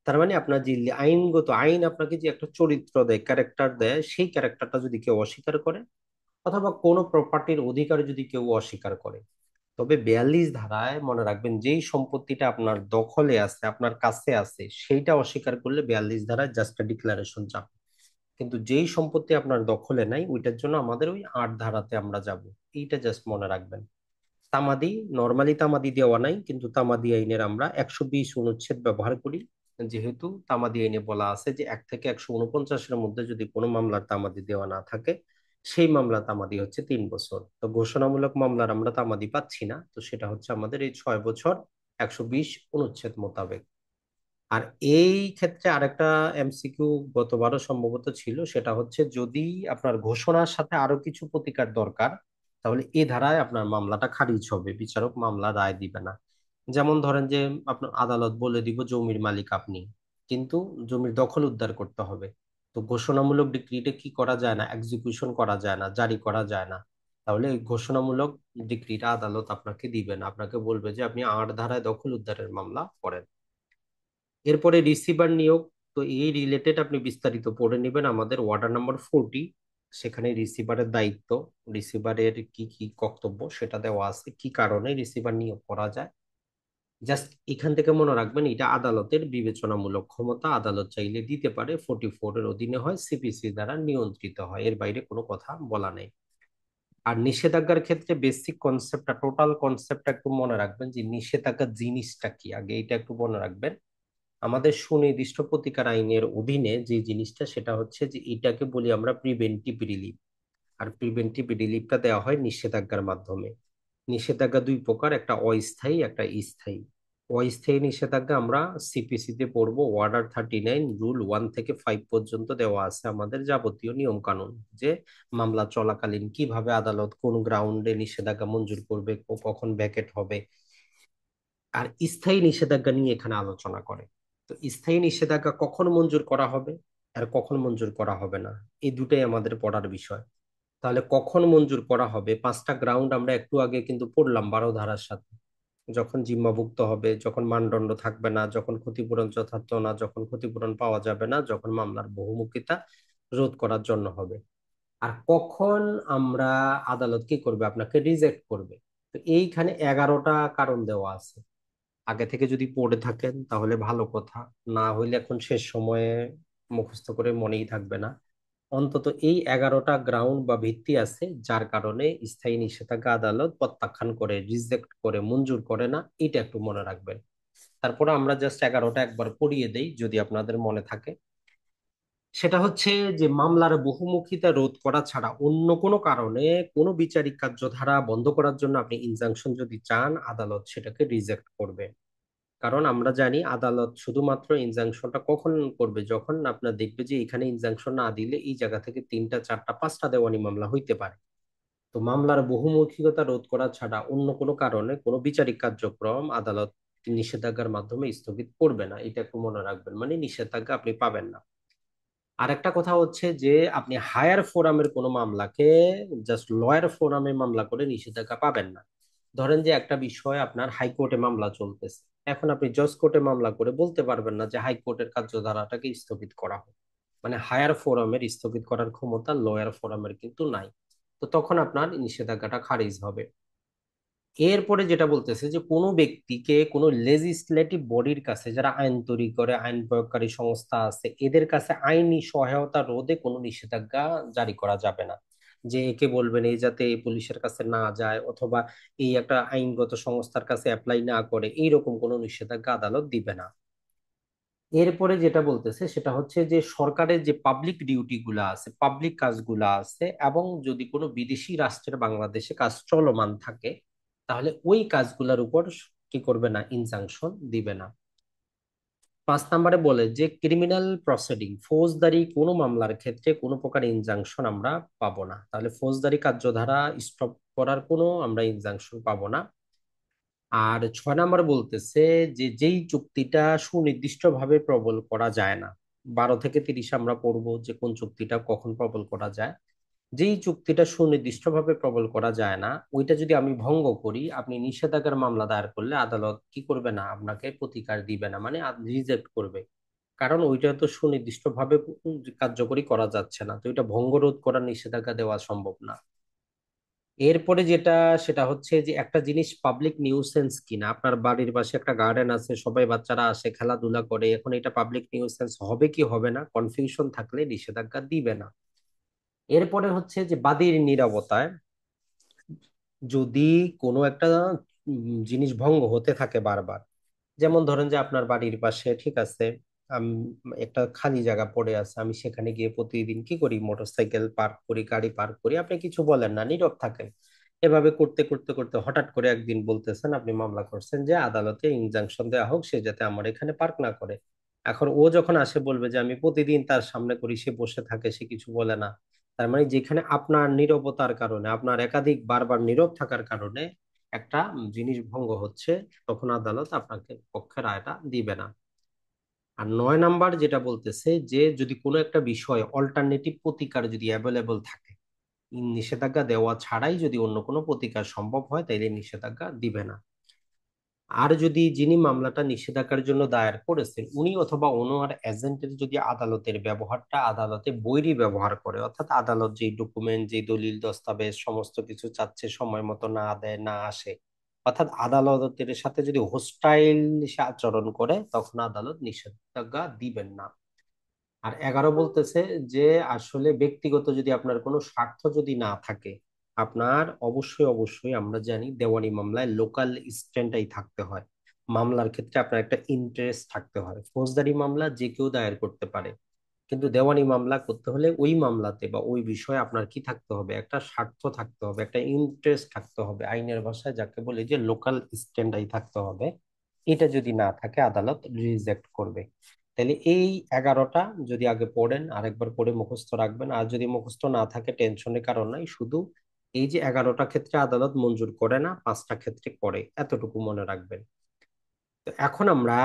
তার মানে আপনার যে আইনগত, আইন আপনাকে যে একটা চরিত্র দেয়, ক্যারেক্টার দেয়, সেই ক্যারেক্টারটা যদি কেউ অস্বীকার করে, অথবা কোনো প্রপার্টির অধিকার যদি কেউ অস্বীকার করে, তবে 42 ধারায় মনে রাখবেন, যেই সম্পত্তিটা আপনার দখলে আছে, আপনার কাছে আছে, সেইটা অস্বীকার করলে 42 ধারায় জাস্ট ডিক্লারেশন চাপ। কিন্তু যেই সম্পত্তি আপনার দখলে নাই, ওইটার জন্য আমাদের ওই 8 ধারাতে আমরা যাব। এইটা জাস্ট মনে রাখবেন। তামাদি, নর্মালি তামাদি দেওয়া নাই, কিন্তু তামাদি আইনের আমরা 120 অনুচ্ছেদ ব্যবহার করি। যেহেতু তামাদি আইনে বলা আছে যে 1 থেকে 149-এর মধ্যে যদি কোনো মামলার তামাদি দেওয়া না থাকে, সেই মামলা তামাদি হচ্ছে 3 বছর। তো ঘোষণামূলক মামলার আমরা তামাদি পাচ্ছি না, তো সেটা হচ্ছে আমাদের এই 6 বছর, 120 অনুচ্ছেদ মোতাবেক। আর এই ক্ষেত্রে আরেকটা এমসিকিউ গতবারও সম্ভবত ছিল, সেটা হচ্ছে যদি আপনার ঘোষণার সাথে আরো কিছু প্রতিকার দরকার, তাহলে এই ধারায় আপনার মামলাটা খারিজ হবে, বিচারক মামলা রায় দিবে না। যেমন ধরেন যে আপনার আদালত বলে দিব জমির মালিক আপনি, কিন্তু জমির দখল উদ্ধার করতে হবে। তো ঘোষণামূলক ডিক্রিটা কি করা যায় না, এক্সিকিউশন করা যায় না, জারি করা যায় না। তাহলে এই ঘোষণামূলক ডিক্রিটা আদালত আপনাকে দিবেন, আপনাকে বলবে যে আপনি 8 ধারায় দখল উদ্ধারের মামলা করেন। এরপরে রিসিভার নিয়োগ। তো এই রিলেটেড আপনি বিস্তারিত পড়ে নেবেন আমাদের ওয়ার্ডার নাম্বার 40। সেখানে রিসিভারের দায়িত্ব, রিসিভারের কি কি কর্তব্য সেটা দেওয়া আছে, কি কারণে রিসিভার নিয়োগ করা যায়। জাস্ট এখান থেকে মনে রাখবেন, এটা আদালতের বিবেচনামূলক ক্ষমতা, আদালত চাইলে দিতে পারে, 44 এর অধীনে হয়, সিপিসি দ্বারা নিয়ন্ত্রিত হয়, এর বাইরে কোনো কথা বলা নেই। আর নিষেধাজ্ঞার ক্ষেত্রে বেসিক কনসেপ্টটা, টোটাল কনসেপ্টটা একটু মনে রাখবেন, যে নিষেধাজ্ঞা জিনিসটা কি, আগে এটা একটু মনে রাখবেন। আমাদের সুনির্দিষ্ট প্রতিকার আইনের অধীনে যে জিনিসটা, সেটা হচ্ছে যে এটাকে বলি আমরা প্রিভেন্টিভ রিলিফ। আর প্রিভেন্টিভ রিলিফটা দেওয়া হয় নিষেধাজ্ঞার মাধ্যমে। নিষেধাজ্ঞা দুই প্রকার, একটা অস্থায়ী, একটা স্থায়ী। অস্থায়ী নিষেধাজ্ঞা আমরা সিপিসি তে পড়বো, অর্ডার 39 রুল 1 থেকে 5 পর্যন্ত দেওয়া আছে আমাদের যাবতীয় নিয়ম কানুন, যে মামলা চলাকালীন কিভাবে আদালত কোন গ্রাউন্ডে নিষেধাজ্ঞা মঞ্জুর করবে, কখন ভ্যাকেট হবে। আর স্থায়ী নিষেধাজ্ঞা নিয়ে এখানে আলোচনা করে। তো স্থায়ী নিষেধাজ্ঞা কখন মঞ্জুর করা হবে আর কখন মঞ্জুর করা হবে না, এই দুটাই আমাদের পড়ার বিষয়। তাহলে কখন মঞ্জুর করা হবে, 5টা গ্রাউন্ড আমরা একটু আগে কিন্তু পড়লাম 12 ধারার সাথে। যখন জিম্মাভুক্ত হবে, যখন মানদণ্ড থাকবে না, যখন ক্ষতিপূরণ যথার্থ না, যখন ক্ষতিপূরণ পাওয়া যাবে না, যখন মামলার বহুমুখিতা রোধ করার জন্য হবে। আর কখন আমরা আদালত কি করবে, আপনাকে রিজেক্ট করবে। তো এইখানে 11টা কারণ দেওয়া আছে। আগে থেকে যদি পড়ে থাকেন তাহলে ভালো কথা, না হইলে এখন শেষ সময়ে মুখস্থ করে মনেই থাকবে না। অন্তত এই 11টা গ্রাউন্ড বা ভিত্তি আছে যার কারণে স্থায়ী নিষেধাজ্ঞা আদালত প্রত্যাখ্যান করে, রিজেক্ট করে, মঞ্জুর করে না, এটা একটু মনে রাখবেন। তারপরে আমরা জাস্ট 11টা একবার পড়িয়ে দেই যদি আপনাদের মনে থাকে। সেটা হচ্ছে যে মামলার বহুমুখিতা রোধ করা ছাড়া অন্য কোনো কারণে কোনো বিচারিক কার্যধারা বন্ধ করার জন্য আপনি ইনজাংশন যদি চান, আদালত সেটাকে রিজেক্ট করবে। কারণ আমরা জানি আদালত শুধুমাত্র ইনজাংশনটা কখন করবে, যখন আপনার দেখবে যে এখানে ইনজাংশন না দিলে এই জায়গা থেকে 3টা 4টা 5টা দেওয়ানি মামলা হইতে পারে। তো মামলার বহুমুখিতা রোধ করা ছাড়া অন্য কোনো কারণে কোনো বিচারিক কার্যক্রম আদালত নিষেধাজ্ঞার মাধ্যমে স্থগিত করবে না, এটা একটু মনে রাখবেন, মানে নিষেধাজ্ঞা আপনি পাবেন না। আর একটা কথা হচ্ছে যে আপনি হায়ার ফোরামের কোনো মামলাকে জাস্ট লয়ার ফোরামে মামলা করে নিষেধাজ্ঞা পাবেন না। ধরেন যে একটা বিষয় আপনার হাইকোর্টে মামলা চলতেছে, এখন আপনি জজ কোর্টে মামলা করে বলতে পারবেন না যে হাইকোর্টের কার্যধারাটাকে স্থগিত করা হোক। মানে হায়ার ফোরামের স্থগিত করার ক্ষমতা লয়ার ফোরামের কিন্তু নাই। তো তখন আপনার নিষেধাজ্ঞাটা খারিজ হবে। এরপরে যেটা বলতেছে যে কোনো ব্যক্তিকে কোনো লেজিসলেটিভ বডির কাছে, যারা আইন তৈরি করে, আইন প্রয়োগকারী সংস্থা আছে, এদের কাছে আইনি সহায়তা রোধে কোনো নিষেধাজ্ঞা জারি করা যাবে না। যে একে বলবেন এই যাতে এই পুলিশের কাছে না যায়, অথবা এই একটা আইনগত সংস্থার কাছে অ্যাপ্লাই না করে, এইরকম কোনো নিষেধাজ্ঞা আদালত দিবে না। এরপরে যেটা বলতেছে সেটা হচ্ছে যে সরকারের যে পাবলিক ডিউটি গুলা আছে, পাবলিক কাজগুলা আছে, এবং যদি কোনো বিদেশি রাষ্ট্রের বাংলাদেশে কাজ চলমান থাকে, তাহলে ওই কাজগুলোর উপর কি করবে না, ইনজাংশন দিবে না। 5 নম্বরে বলে যে ক্রিমিনাল প্রসিডিং, ফৌজদারি কোনো মামলার ক্ষেত্রে কোনো প্রকার ইনজাংশন আমরা পাবো না। তাহলে ফৌজদারি কার্যধারা স্টপ করার কোনো আমরা ইনজাংশন পাবো না। আর 6 নম্বর বলতেছে যে যেই চুক্তিটা সুনির্দিষ্টভাবে প্রবল করা যায় না, 12 থেকে 30 আমরা পড়বো যে কোন চুক্তিটা কখন প্রবল করা যায়। যেই চুক্তিটা সুনির্দিষ্টভাবে প্রবল করা যায় না, ওইটা যদি আমি ভঙ্গ করি, আপনি নিষেধাজ্ঞার মামলা দায়ের করলে আদালত কি করবে না, আপনাকে প্রতিকার দিবে না, মানে রিজেক্ট করবে। কারণ ওইটা তো সুনির্দিষ্টভাবে কার্যকরী করা যাচ্ছে না, তো এটা ভঙ্গরোধ করার নিষেধাজ্ঞা দেওয়া সম্ভব না। এরপরে যেটা, সেটা হচ্ছে যে একটা জিনিস পাবলিক নিউসেন্স কিনা, আপনার বাড়ির পাশে একটা গার্ডেন আছে, সবাই বাচ্চারা আসে খেলাধুলা করে, এখন এটা পাবলিক নিউসেন্স হবে কি হবে না, কনফিউশন থাকলে নিষেধাজ্ঞা দিবে না। এরপরে হচ্ছে যে বাদীর নীরবতায় যদি কোনো একটা জিনিস ভঙ্গ হতে থাকে বারবার, যেমন ধরেন যে আপনার বাড়ির পাশে, ঠিক আছে, একটা খালি জায়গা পড়ে আছে, আমি সেখানে গিয়ে প্রতিদিন কি করি, মোটরসাইকেল পার্ক করি, গাড়ি পার্ক করি, আপনি কিছু বলেন না, নীরব থাকেন। এভাবে করতে করতে করতে হঠাৎ করে একদিন বলতেছেন, আপনি মামলা করছেন যে আদালতে ইনজাংশন দেওয়া হোক সে যাতে আমার এখানে পার্ক না করে। এখন ও যখন আসে বলবে যে আমি প্রতিদিন তার সামনে করি, সে বসে থাকে, সে কিছু বলে না। তার মানে যেখানে আপনার নীরবতার কারণে, আপনার একাধিক বারবার নীরব থাকার কারণে একটা জিনিস ভঙ্গ হচ্ছে, তখন আদালত আপনাকে পক্ষে রায়টা দিবে না। আর 9 নাম্বার যেটা বলতেছে যে যদি কোনো একটা বিষয় অল্টারনেটিভ প্রতিকার যদি অ্যাভেলেবল থাকে, নিষেধাজ্ঞা দেওয়া ছাড়াই যদি অন্য কোনো প্রতিকার সম্ভব হয়, তাইলে নিষেধাজ্ঞা দিবে না। আর যদি যিনি মামলাটা নিষেধাজ্ঞার জন্য দায়ের করেছেন উনি অথবা ওনার এজেন্টের যদি আদালতের ব্যবহারটা আদালতে বৈরী ব্যবহার করে, অর্থাৎ আদালত যেই ডকুমেন্ট, যে দলিল দস্তাবেজ সমস্ত কিছু চাচ্ছে সময় মতো না দেয়, না আসে, অর্থাৎ আদালতের সাথে যদি হোস্টাইল সে আচরণ করে, তখন আদালত নিষেধাজ্ঞা দিবেন না। আর 11 বলতেছে যে আসলে ব্যক্তিগত যদি আপনার কোনো স্বার্থ যদি না থাকে, আপনার অবশ্যই অবশ্যই আমরা জানি দেওয়ানি মামলায় লোকাল স্ট্যান্ডাই থাকতে হয়। মামলার ক্ষেত্রে আপনার একটা ইন্টারেস্ট থাকতে হয়। ফৌজদারি মামলা যে কেউ দায়ের করতে পারে, কিন্তু দেওয়ানি মামলা করতে হলে ওই মামলাতে বা ওই বিষয়ে আপনার কি থাকতে হবে, একটা স্বার্থ থাকতে হবে, একটা ইন্টারেস্ট থাকতে হবে, আইনের ভাষায় যাকে বলে যে লোকাল স্ট্যান্ডাই থাকতে হবে। এটা যদি না থাকে আদালত রিজেক্ট করবে। তাহলে এই 11টা যদি আগে পড়েন, আরেকবার পড়ে মুখস্থ রাখবেন। আর যদি মুখস্থ না থাকে টেনশনের কারণ নাই, শুধু এই যে 11টা ক্ষেত্রে আদালত মঞ্জুর করে না, 5টা ক্ষেত্রে করে, এতটুকু মনে রাখবেন। তো এখন আমরা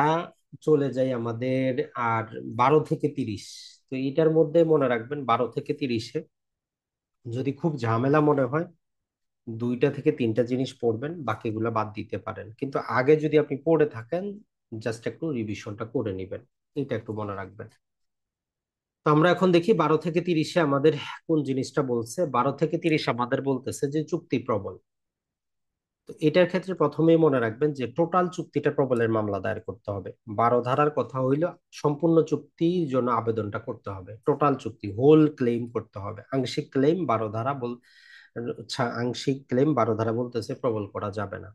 চলে যাই আমাদের আর 12 থেকে 30। তো এটার মধ্যে মনে রাখবেন 12 থেকে 30-এ যদি খুব ঝামেলা মনে হয় 2টা থেকে 3টা জিনিস পড়বেন, বাকিগুলো বাদ দিতে পারেন। কিন্তু আগে যদি আপনি পড়ে থাকেন, জাস্ট একটু রিভিশনটা করে নেবেন, এটা একটু মনে রাখবেন। তো আমরা এখন দেখি 12 থেকে 30-এ আমাদের কোন জিনিসটা বলছে। 12 থেকে 30 আমাদের বলতেছে যে চুক্তি প্রবল। তো এটার ক্ষেত্রে প্রথমেই মনে রাখবেন যে টোটাল চুক্তিটা প্রবলের মামলা দায়ের করতে হবে। 12 ধারার কথা হইল সম্পূর্ণ চুক্তির জন্য আবেদনটা করতে হবে, টোটাল চুক্তি হোল ক্লেম করতে হবে। আংশিক ক্লেম 12 ধারা আংশিক ক্লেম 12 ধারা বলতেছে প্রবল করা যাবে না।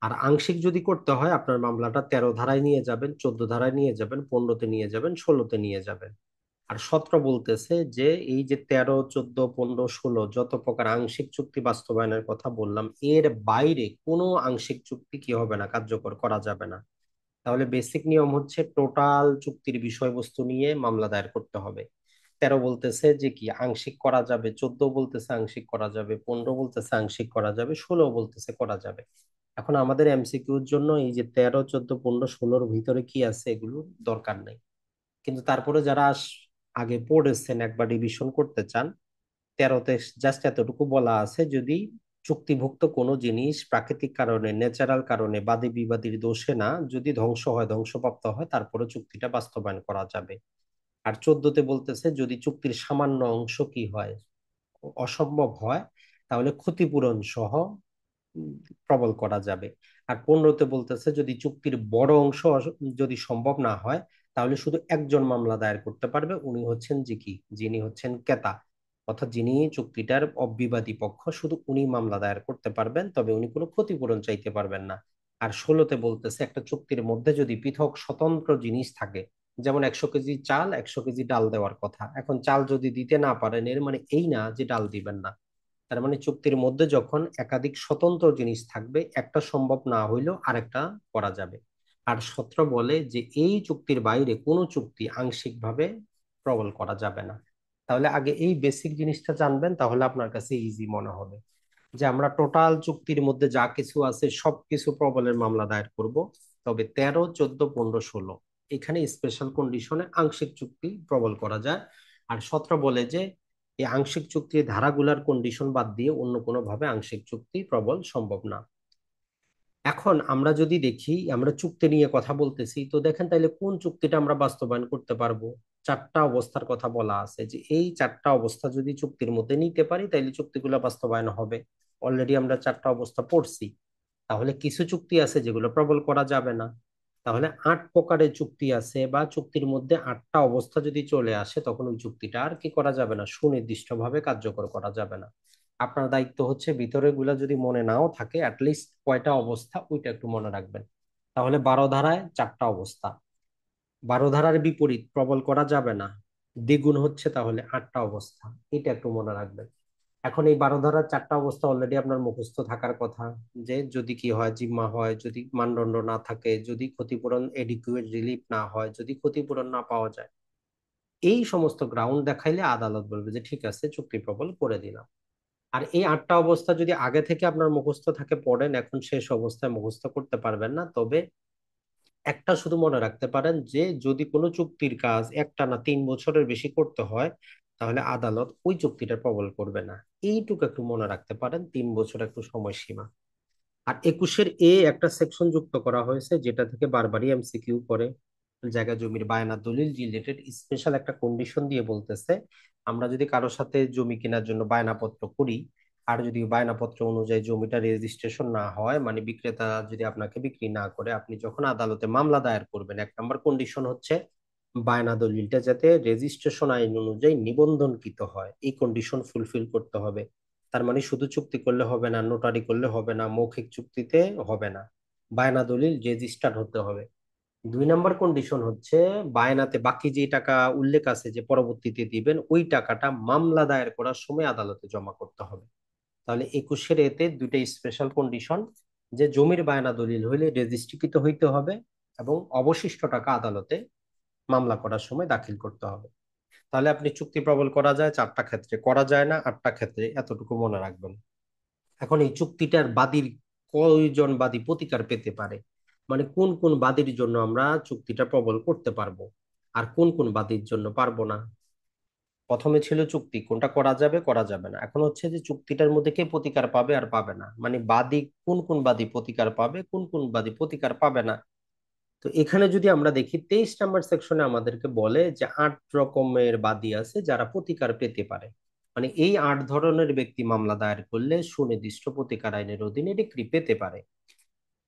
আর আংশিক যদি করতে হয় আপনার মামলাটা 13 ধারায় নিয়ে যাবেন, 14 ধারায় নিয়ে যাবেন, 15-তে নিয়ে যাবেন, 16-তে নিয়ে যাবেন। আর 17 বলতেছে যে এই যে 13, 14, 15, 16 যত প্রকার আংশিক চুক্তি বাস্তবায়নের কথা বললাম, এর বাইরে কোনো আংশিক চুক্তি কি হবে না, কার্যকর করা যাবে না। তাহলে বেসিক নিয়ম হচ্ছে টোটাল চুক্তির বিষয়বস্তু নিয়ে মামলা দায়ের করতে হবে। 13 বলতেছে যে কি আংশিক করা যাবে, 14 বলতেছে আংশিক করা যাবে, 15 বলতেছে আংশিক করা যাবে, 16 বলতেছে করা যাবে। এখন আমাদের এমসিকিউর জন্য এই যে 13, 14, 15, 16-র ভিতরে কি আছে এগুলো দরকার নেই। কিন্তু তারপরে যারা আগে পড়েছেন একবার রিভিশন করতে চান, 13-তে জাস্ট এতটুকু বলা আছে যদি চুক্তিভুক্ত কোনো জিনিস প্রাকৃতিক কারণে, ন্যাচারাল কারণে, বাদী বিবাদীর দোষে না, যদি ধ্বংস হয়, ধ্বংসপ্রাপ্ত হয়, তারপরে চুক্তিটা বাস্তবায়ন করা যাবে। আর 14-তে বলতেছে যদি চুক্তির সামান্য অংশ কি হয়, অসম্ভব হয়, তাহলে ক্ষতিপূরণ সহ উম, প্রবল করা যাবে। আর 15-তে বলতেছে যদি চুক্তির বড় অংশ যদি সম্ভব না হয়, তাহলে শুধু একজন মামলা দায়ের করতে পারবে, উনি হচ্ছেন যে কি, যিনি হচ্ছেন ক্রেতা, অর্থাৎ যিনি চুক্তিটার অবিবাদী পক্ষ, শুধু উনি মামলা দায়ের করতে পারবেন, তবে উনি কোনো ক্ষতিপূরণ চাইতে পারবেন না। আর 16-তে বলতেছে একটা চুক্তির মধ্যে যদি পৃথক স্বতন্ত্র জিনিস থাকে, যেমন 100 কেজি চাল, 100 কেজি ডাল দেওয়ার কথা, এখন চাল যদি দিতে না পারেন এর মানে এই না যে ডাল দিবেন না। তার মানে চুক্তির মধ্যে যখন একাধিক স্বতন্ত্র জিনিস থাকবে, একটা সম্ভব না হইলেও আরেকটা করা যাবে। আর 17 বলে যে এই চুক্তির বাইরে কোনো চুক্তি আংশিকভাবে প্রবল করা যাবে না। তাহলে আগে এই বেসিক জিনিসটা জানবেন, তাহলে আপনার কাছে ইজি মনে হবে যে আমরা টোটাল চুক্তির মধ্যে যা কিছু আছে সবকিছু প্রবলের মামলা দায়ের করব। তবে 13, 14, 15, 16 এখানে স্পেশাল কন্ডিশনে আংশিক চুক্তি প্রবল করা যায়। আর 17 বলে যে এই আংশিক চুক্তির ধারাগুলার কন্ডিশন বাদ দিয়ে অন্য কোনো ভাবে আংশিক চুক্তি প্রবল সম্ভব না। এখন আমরা যদি দেখি, আমরা চুক্তি নিয়ে কথা বলতেছি, তো দেখেন তাইলে কোন চুক্তিটা আমরা বাস্তবায়ন করতে পারবো। 4টা অবস্থার কথা বলা আছে যে এই 4টা অবস্থা যদি চুক্তির মধ্যে নিতে পারি তাইলে চুক্তিগুলো বাস্তবায়ন হবে। অলরেডি আমরা 4টা অবস্থা পড়ছি। তাহলে কিছু চুক্তি আছে যেগুলো প্রবল করা যাবে না। তাহলে 8 প্রকারের চুক্তি আছে, বা চুক্তির মধ্যে 8টা অবস্থা যদি চলে আসে, তখন ওই চুক্তিটা আর কি করা যাবে না, সুনির্দিষ্টভাবে কার্যকর করা যাবে না। আপনার দায়িত্ব হচ্ছে ভিতরে গুলা যদি মনে নাও থাকে, অ্যাটলিস্ট কয়টা অবস্থা ওইটা একটু মনে রাখবেন। তাহলে 12 ধারায় 4টা অবস্থা, 12 ধারার বিপরীত প্রবল করা যাবে না, দ্বিগুণ হচ্ছে তাহলে 8টা অবস্থা, এটা একটু মনে রাখবেন। এখন এই 12 ধারার 4টা অবস্থা অলরেডি আপনার মুখস্থ থাকার কথা। যে যদি কি হয়, জিম্মা হয়, যদি মানদণ্ড না থাকে, যদি ক্ষতিপূরণ এডিকুয়েট রিলিফ না হয়, যদি ক্ষতিপূরণ না পাওয়া যায়, এই সমস্ত গ্রাউন্ড দেখাইলে আদালত বলবে যে ঠিক আছে চুক্তি প্রবল করে দিলাম। আর এই 8টা অবস্থা যদি আগে থেকে আপনার মুখস্থ থাকে, পড়েন, এখন শেষ অবস্থায় মুখস্থ করতে পারবেন না। তবে একটা শুধু মনে রাখতে পারেন যে যদি কোনো চুক্তির কাজ একটানা 3 বছরের বেশি করতে হয়, তাহলে আদালত ওই চুক্তিটা প্রবল করবে না। এইটুকু একটু মনে রাখতে পারেন, 3 বছর একটু সময়সীমা। আর 21-এর একটা সেকশন যুক্ত করা হয়েছে যেটা থেকে বারবারই এমসিকিউ করে, জায়গা জমির বায়না দলিল রিলেটেড স্পেশাল একটা কন্ডিশন দিয়ে বলতেছে আমরা যদি কারোর সাথে জমি কেনার জন্য বায়নাপত্র করি, আর যদি বায়নাপত্র অনুযায়ী জমিটা রেজিস্ট্রেশন না হয়, মানে বিক্রেতা যদি আপনাকে বিক্রি না করে, আপনি যখন আদালতে মামলা দায়ের করবেন, 1 নম্বর কন্ডিশন হচ্ছে বায়না দলিলটা যাতে রেজিস্ট্রেশন আইন অনুযায়ী নিবন্ধনকৃত হয়, এই কন্ডিশন ফুলফিল করতে হবে। তার মানে শুধু চুক্তি করলে হবে না, নোটারি করলে হবে না, মৌখিক চুক্তিতে হবে না, বায়না দলিল রেজিস্টার্ড হতে হবে। 2 নম্বর কন্ডিশন হচ্ছে বায়নাতে বাকি যে টাকা উল্লেখ আছে যে পরবর্তীতে দিবেন, ওই টাকাটা মামলা দায়ের করার সময় আদালতে জমা করতে হবে। তাহলে 21-এর এতে দুইটা স্পেশাল কন্ডিশন, যে জমির বায়না দলিল হইলে রেজিস্ট্রিকৃত হইতে হবে এবং অবশিষ্ট টাকা আদালতে মামলা করার সময় দাখিল করতে হবে। তাহলে আপনি চুক্তি প্রবল করা যায় 4টা ক্ষেত্রে, করা যায় না 8টা ক্ষেত্রে, এতটুকু মনে রাখবেন। এখন এই চুক্তিটার বাদীর কয়জন বাদী প্রতিকার পেতে পারে, মানে কোন কোন বাদীর জন্য আমরা চুক্তিটা প্রবল করতে পারবো আর কোন কোন বাদীর জন্য পারবো না। প্রথমে ছিল চুক্তি কোনটা করা যাবে করা যাবে না, এখন হচ্ছে যে চুক্তিটার মধ্যে কে প্রতিকার পাবে আর পাবে না, মানে বাদী কোন কোন বাদী প্রতিকার পাবে, কোন কোন বাদী প্রতিকার পাবে না। তো এখানে যদি আমরা দেখি 23 নম্বর সেকশনে আমাদেরকে বলে যে 8 রকমের বাদী আছে যারা প্রতিকার পেতে পারে। মানে এই 8 ধরনের ব্যক্তি মামলা দায়ের করলে সুনির্দিষ্ট প্রতিকার আইনের অধীনে ডিক্রি পেতে পারে।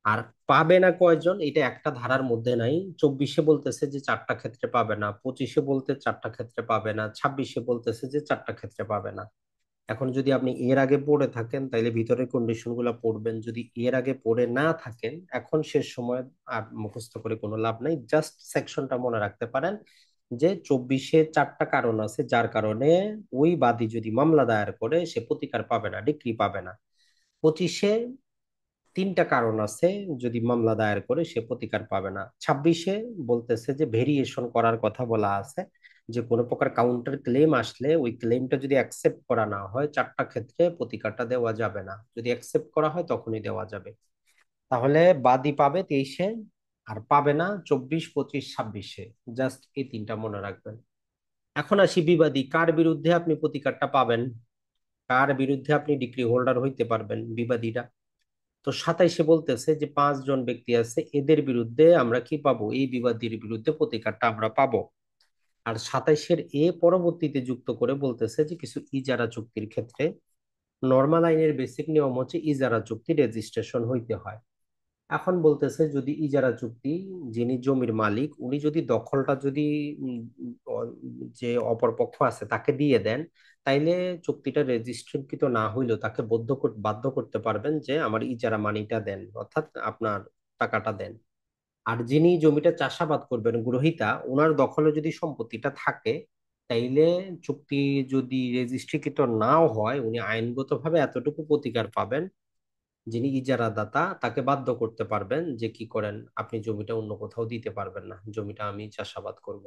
আর পাবে না কয়জন, এটা একটা ধারার মধ্যে নাই। 24-এ বলতেছে যে 4টা ক্ষেত্রে পাবে না, 25-এ বলতে 4টা ক্ষেত্রে পাবে না, 26-এ বলতেছে যে 4টা ক্ষেত্রে পাবে না। এখন যদি আপনি এর আগে পড়ে থাকেন তাইলে ভিতরের কন্ডিশন গুলা পড়বেন, যদি এর আগে পড়ে না থাকেন এখন শেষ সময় আর মুখস্থ করে কোনো লাভ নাই, জাস্ট সেকশনটা মনে রাখতে পারেন যে 24-এ 4টা কারণ আছে যার কারণে ওই বাদী যদি মামলা দায়ের করে সে প্রতিকার পাবে না, ডিক্রি পাবে না। 25-এ 3টা কারণ আছে, যদি মামলা দায়ের করে সে প্রতিকার পাবে না। 26-এ বলতেছে যে ভেরিয়েশন করার কথা বলা আছে, যে কোনো প্রকার কাউন্টার ক্লেম আসলে ওই ক্লেমটা যদি অ্যাকসেপ্ট করা না হয় 4টা ক্ষেত্রে প্রতিকারটা দেওয়া যাবে না, যদি অ্যাকসেপ্ট করা হয় তখনই দেওয়া যাবে। তাহলে বাদী পাবে 23-এ আর পাবে না 24, 25, 26-এ। জাস্ট এই 3টা মনে রাখবেন। এখন আসি বিবাদী, কার বিরুদ্ধে আপনি প্রতিকারটা পাবেন, কার বিরুদ্ধে আপনি ডিক্রি হোল্ডার হইতে পারবেন বিবাদীরা। তো 27-এ বলতেছে যে 5 জন ব্যক্তি আছে এদের বিরুদ্ধে আমরা কি পাবো, এই বিবাদীর বিরুদ্ধে প্রতিকারটা আমরা পাবো। আর 27-এর পরবর্তীতে যুক্ত করে বলতেছে যে কিছু ইজারা চুক্তির ক্ষেত্রে নর্মাল আইনের বেসিক নিয়ম হচ্ছে ইজারা চুক্তি রেজিস্ট্রেশন হইতে হয়। এখন বলতেছে যদি ইজারা চুক্তি, যিনি জমির মালিক উনি যদি দখলটা যদি যে অপরপক্ষ আছে তাকে দিয়ে দেন, তাইলে চুক্তিটা রেজিস্ট্রেশনকৃত না হইলেও তাকে বাধ্য করতে পারবেন যে আমার ইজারা মানিটা দেন, অর্থাৎ আপনার টাকাটা দেন। আর যিনি জমিটা চাষাবাদ করবেন গ্রহীতা, ওনার দখলে যদি সম্পত্তিটা থাকে, তাইলে চুক্তি যদি রেজিস্ট্রিকৃত নাও হয় উনি আইনগতভাবে এতটুকু প্রতিকার পাবেন, যিনি ইজারাদাতা তাকে বাধ্য করতে পারবেন যে কি করেন আপনি জমিটা অন্য কোথাও দিতে পারবেন না, জমিটা আমি চাষাবাদ করব।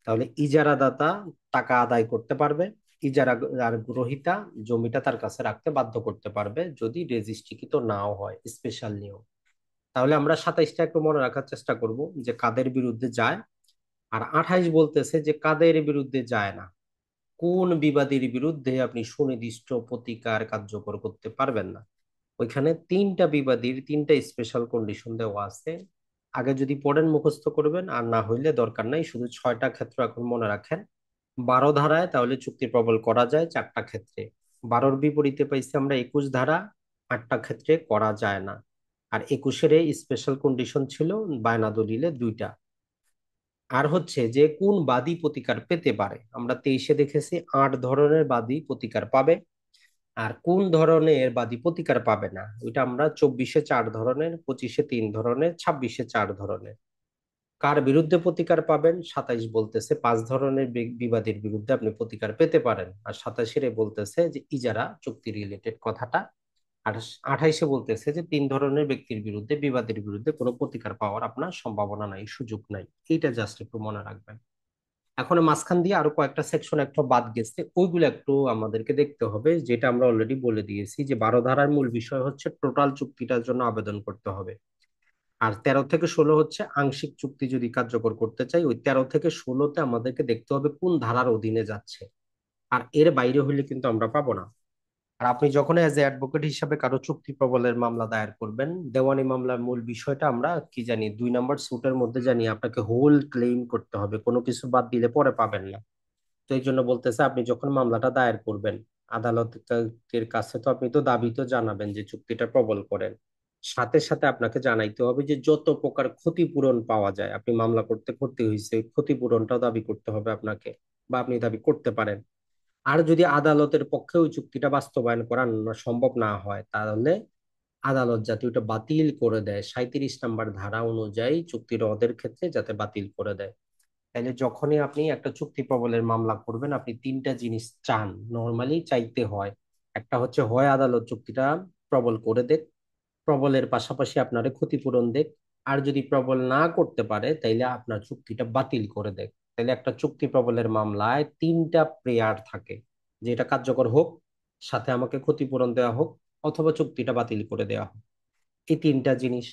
তাহলে ইজারাদাতা টাকা আদায় করতে পারবে, ইজারা আর গ্রহীতা জমিটা তার কাছে রাখতে বাধ্য করতে পারবে যদি রেজিস্ট্রিকৃত নাও হয়, স্পেশাল নিয়ম। তাহলে আমরা 27টা একটু মনে রাখার চেষ্টা করব যে কাদের বিরুদ্ধে যায়। আর 28 বলতেছে যে কাদের বিরুদ্ধে যায় না, কোন বিবাদীর বিরুদ্ধে আপনি সুনির্দিষ্ট প্রতিকার কার্যকর করতে পারবেন না। ওইখানে 3টা বিবাদীর 3টা স্পেশাল কন্ডিশন দেওয়া আছে। আগে যদি পড়েন মুখস্থ করবেন, আর না হইলে দরকার নাই, শুধু 6টা ক্ষেত্র এখন মনে রাখেন। 12 ধারায় তাহলে চুক্তি প্রবল করা যায় 4টা ক্ষেত্রে, 12-র বিপরীতে পাইছি আমরা 21 ধারা, 8টা ক্ষেত্রে করা যায় না। আর 21-এর স্পেশাল কন্ডিশন ছিল বায়না দলিলে 2টা। আর হচ্ছে যে কোন বাদী প্রতিকার পেতে পারে, আমরা 23-এ দেখেছি 8 ধরনের বাদী প্রতিকার পাবে। আর কোন ধরনের বাদী প্রতিকার পাবে না ওইটা আমরা 24-এ 4 ধরনের, 25-এ 3 ধরনের, 26-এ 4 ধরনের। কার বিরুদ্ধে প্রতিকার পাবেন, 27 বলতেছে 5 ধরনের বিবাদীর বিরুদ্ধে আপনি প্রতিকার পেতে পারেন, আর 27-এর বলতেছে যে ইজারা চুক্তি রিলেটেড কথাটা। আর 28-এ বলতেছে যে 3 ধরনের ব্যক্তির বিরুদ্ধে, বিবাদীর বিরুদ্ধে কোনো প্রতিকার পাওয়ার আপনার সম্ভাবনা নাই, সুযোগ নাই। এইটা জাস্ট একটু মনে রাখবেন। এখন মাঝখান দিয়ে আরো কয়েকটা সেকশন একটু বাদ গেছে, ওইগুলো একটু আমাদেরকে দেখতে হবে, যেটা আমরা অলরেডি বলে দিয়েছি যে 12 ধারার মূল বিষয় হচ্ছে টোটাল চুক্তিটার জন্য আবেদন করতে হবে। আর 13 থেকে 16 হচ্ছে আংশিক চুক্তি যদি কার্যকর করতে চাই, ওই 13 থেকে 16-তে আমাদেরকে দেখতে হবে কোন ধারার অধীনে যাচ্ছে। আর এর বাইরে হইলে কিন্তু আমরা পাবো না। আর আপনি যখন এজ এ অ্যাডভোকেট হিসাবে কারো চুক্তি প্রবলের মামলা দায়ের করবেন, দেওয়ানি মামলার মূল বিষয়টা আমরা কি জানি, 2 নম্বর সুটের মধ্যে জানি আপনাকে হোল ক্লেম করতে হবে, কোনো কিছু বাদ দিলে পরে পাবেন না। তো এই জন্য বলতেছে আপনি যখন মামলাটা দায়ের করবেন আদালতের কাছে, তো আপনি তো দাবি তো জানাবেন যে চুক্তিটা প্রবল করেন, সাথে সাথে আপনাকে জানাইতে হবে যে যত প্রকার ক্ষতিপূরণ পাওয়া যায়, আপনি মামলা করতে ক্ষতি হয়েছে ওই ক্ষতিপূরণটাও দাবি করতে হবে আপনাকে, বা আপনি দাবি করতে পারেন। আর যদি আদালতের পক্ষে ওই চুক্তিটা বাস্তবায়ন করা সম্ভব না হয়, তাহলে আদালত যাতে ওটা বাতিল করে দেয় 37 নম্বর ধারা অনুযায়ী চুক্তি রদের ক্ষেত্রে যাতে বাতিল করে দেয়। তাহলে যখনই আপনি একটা চুক্তি প্রবলের মামলা করবেন, আপনি তিনটা জিনিস চান, নর্মালি চাইতে হয়। একটা হচ্ছে হয় আদালত চুক্তিটা প্রবল করে দেখ, প্রবলের পাশাপাশি আপনারে ক্ষতিপূরণ দেখ, আর যদি প্রবল না করতে পারে তাইলে আপনার চুক্তিটা বাতিল করে দেখ। তাইলে একটা চুক্তি প্রবলের মামলায় তিনটা প্রেয়ার থাকে, যে এটা কার্যকর হোক, সাথে আমাকে ক্ষতিপূরণ দেওয়া হোক, অথবা চুক্তিটা বাতিল করে দেওয়া হোক। এই তিনটা জিনিস।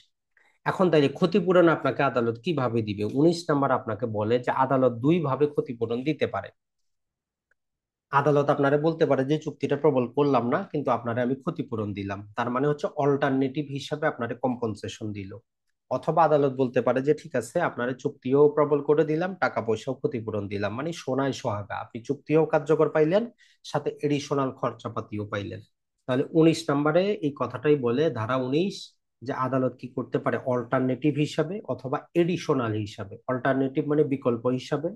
এখন তাইলে ক্ষতিপূরণ আপনাকে আদালত কিভাবে দিবে? 19 নম্বর আপনাকে বলে যে আদালত দুই ভাবে ক্ষতিপূরণ দিতে পারে। আদালত আপনারে বলতে পারে যে চুক্তিটা প্রবল করলাম না, কিন্তু আপনারে আমি ক্ষতিপূরণ দিলাম, তার মানে হচ্ছে অল্টারনেটিভ হিসাবে আপনারে কম্পনসেশন দিল। অথবা আদালত বলতে পারে যে ঠিক আছে, আপনারে চুক্তিও প্রবল করে দিলাম, টাকা পয়সাও ক্ষতিপূরণ দিলাম, মানে সোনায় সোহাগা, আপনি চুক্তিও কার্যকর পাইলেন, সাথে এডিশনাল খরচাপাতিও পাইলেন। তাহলে 19 নম্বরে এই কথাটাই বলে, ধারা 19, যে আদালত কি করতে পারে অল্টারনেটিভ হিসাবে অথবা এডিশনাল হিসাবে, অল্টারনেটিভ মানে বিকল্প হিসাবে,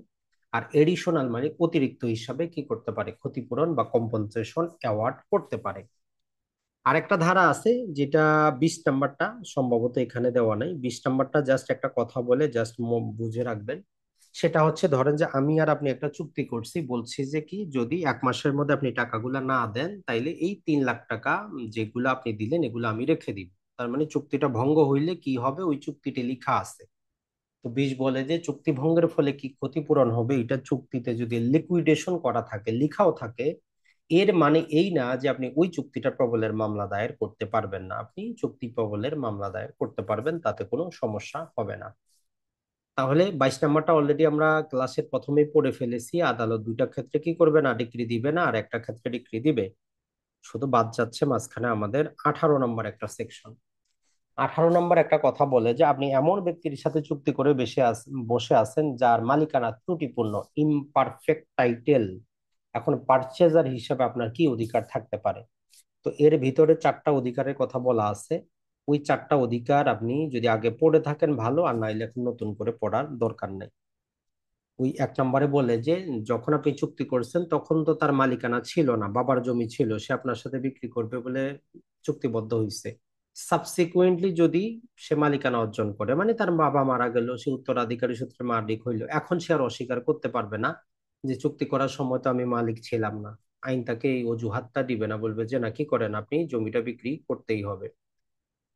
আর এডিশনাল মানে অতিরিক্ত হিসাবে কি করতে পারে, ক্ষতিপূরণ বা কম্পনসেশন অ্যাওয়ার্ড করতে পারে। আরেকটা ধারা আছে যেটা 20 নম্বরটা, সম্ভবত এখানে দেওয়া নাই, 20 নম্বরটা জাস্ট একটা কথা বলে, জাস্ট বুঝে রাখবেন। সেটা হচ্ছে ধরেন যে আমি আর আপনি একটা চুক্তি করছি, বলছি যে কি যদি 1 মাসের মধ্যে আপনি টাকাগুলা না দেন, তাইলে এই 3 লাখ টাকা যেগুলো আপনি দিলেন এগুলো আমি রেখে দিব। তার মানে চুক্তিটা ভঙ্গ হইলে কি হবে, ওই চুক্তিতে লেখা আছে। তো 20 বলে যে চুক্তি ভঙ্গের ফলে কি ক্ষতিপূরণ হবে, এটা চুক্তিতে যদি লিকুইডেশন করা থাকে, লিখাও থাকে, এর মানে এই না যে আপনি ওই চুক্তিটা প্রবলের মামলা দায়ের করতে পারবেন না। আপনি চুক্তি প্রবলের মামলা দায়ের করতে পারবেন, তাতে কোনো সমস্যা হবে না। তাহলে 22 নম্বরটা অলরেডি আমরা ক্লাসের প্রথমেই পড়ে ফেলেছি, আদালত দুইটা ক্ষেত্রে কি করবে না, ডিক্রি দিবে না, আর একটা ক্ষেত্রে ডিক্রি দিবে। শুধু বাদ যাচ্ছে মাঝখানে আমাদের 18 নম্বর একটা সেকশন। 18 নম্বর একটা কথা বলে যে আপনি এমন ব্যক্তির সাথে চুক্তি করে বসে আছেন যার মালিকানা ত্রুটিপূর্ণ, ইমপারফেক্ট টাইটেল। এখন পারচেজার হিসেবে আপনার কি অধিকার থাকতে পারে? তো এর ভিতরে 4টা অধিকারের কথা বলা আছে। ওই 4টা অধিকার আপনি যদি আগে পড়ে থাকেন ভালো, আর নাইলে এখন নতুন করে পড়ার দরকার নেই। ওই 1 নম্বরে বলে যে যখন আপনি চুক্তি করছেন তখন তো তার মালিকানা ছিল না, বাবার জমি ছিল, সে আপনার সাথে বিক্রি করবে বলে চুক্তিবদ্ধ হয়েছে। সাবসিকুয়েন্টলি যদি সে মালিকানা অর্জন করে, মানে তার বাবা মারা গেল, সে উত্তরাধিকারী সূত্রে মালিক হইলো, এখন সে আর অস্বীকার করতে পারবে না যে চুক্তি করার সময় তো আমি মালিক ছিলাম না। আইন তাকে এই অজুহাতটা দিবে না, বলবে যে না, কি করেন আপনি, জমিটা বিক্রি করতেই হবে।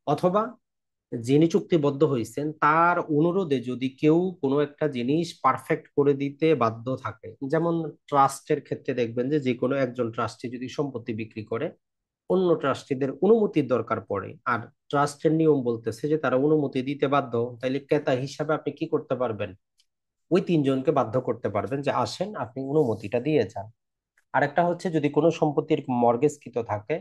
অথবা যিনি চুক্তিবদ্ধ হয়েছেন তার অনুরোধে যদি কেউ কোনো একটা জিনিস পারফেক্ট করে দিতে বাধ্য থাকে, যেমন ট্রাস্টের ক্ষেত্রে দেখবেন যে যে কোনো একজন ট্রাস্টি যদি সম্পত্তি বিক্রি করে, অন্য ট্রাস্টিদের অনুমতির দরকার পড়ে, আর ট্রাস্টের নিয়ম বলতেছে যে তারা অনুমতি দিতে বাধ্য, তাইলে ক্রেতা হিসাবে আপনি কি করতে পারবেন, ওই তিনজনকে বাধ্য করতে পারবেন যে আসেন আপনি অনুমতিটা দিয়ে যান। আরেকটা হচ্ছে যদি কোনো সম্পত্তির মর্গেজকৃত থাকে,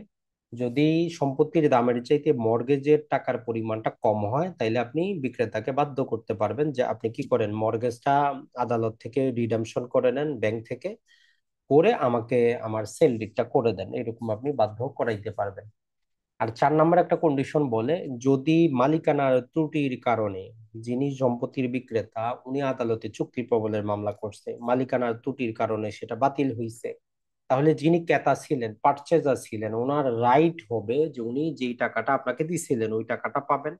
যদি সম্পত্তির দামের চাইতে মর্গেজের টাকার পরিমাণটা কম হয়, তাইলে আপনি বিক্রেতাকে বাধ্য করতে পারবেন যে আপনি কি করেন, মর্গেজটা আদালত থেকে রিডামশন করে নেন, ব্যাংক থেকে করে আমাকে আমার সেল ডিডটা করে দেন, এরকম আপনি বাধ্য করাইতে পারবেন। আর 4 নম্বর একটা কন্ডিশন বলে, যদি মালিকানার ত্রুটির কারণে যিনি সম্পত্তির বিক্রেতা উনি আদালতে চুক্তি প্রবলের মামলা করছে, মালিকানার ত্রুটির কারণে সেটা বাতিল হয়েছে, তাহলে যিনি ক্রেতা ছিলেন, পারচেজার ছিলেন, ওনার রাইট হবে যে উনি যেই টাকাটা আপনাকে দিছিলেন ওই টাকাটা পাবেন,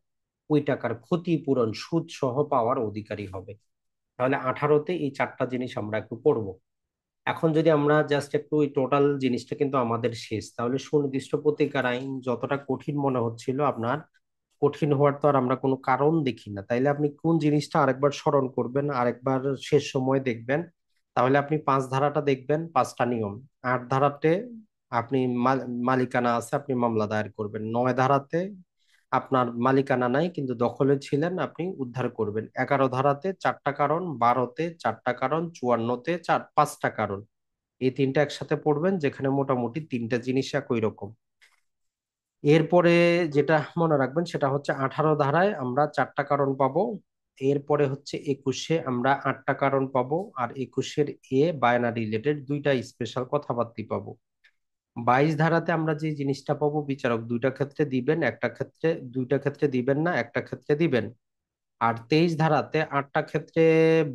ওই টাকার ক্ষতিপূরণ সুদ সহ পাওয়ার অধিকারী হবে। তাহলে 18তে এই 4টা জিনিস আমরা একটু পড়বো। এখন যদি আমরা জাস্ট একটু এই টোটাল জিনিসটা কিন্তু আমাদের শেষ, তাহলে সুনির্দিষ্ট প্রতিকার আইন যতটা কঠিন মনে হচ্ছিল আপনার, কঠিন হওয়ার তো আর আমরা কোনো কারণ দেখি না। তাইলে আপনি কোন জিনিসটা আরেকবার স্মরণ করবেন, আরেকবার শেষ সময় দেখবেন। তাহলে আপনি 5 ধারাটা দেখবেন, 5টা নিয়ম। 8 ধারাতে আপনি মালিকানা আছে, আপনি মামলা দায়ের করবেন। 9 ধারাতে আপনার মালিকানা নাই কিন্তু দখলে ছিলেন, আপনি উদ্ধার করবেন। 11 ধারাতে 4টা কারণ, 12তে 4টা কারণ, 54তে 5টা কারণ। এই তিনটা একসাথে পড়বেন, যেখানে মোটামুটি তিনটা জিনিস একই রকম। এরপরে যেটা মনে রাখবেন সেটা হচ্ছে 18 ধারায় আমরা 4টা কারণ পাবো, এরপরে হচ্ছে 21-এ আমরা 8টা কারণ পাবো, আর 21-এর বায়না রিলেটেড দুইটা স্পেশাল কথাবার্তা পাবো। 22 ধারাতে আমরা যে জিনিসটা পাবো, বিচারক দুইটা ক্ষেত্রে দিবেন, একটা ক্ষেত্রে দুইটা ক্ষেত্রে দিবেন না, একটা ক্ষেত্রে দিবেন। আর 23 ধারাতে 8টা ক্ষেত্রে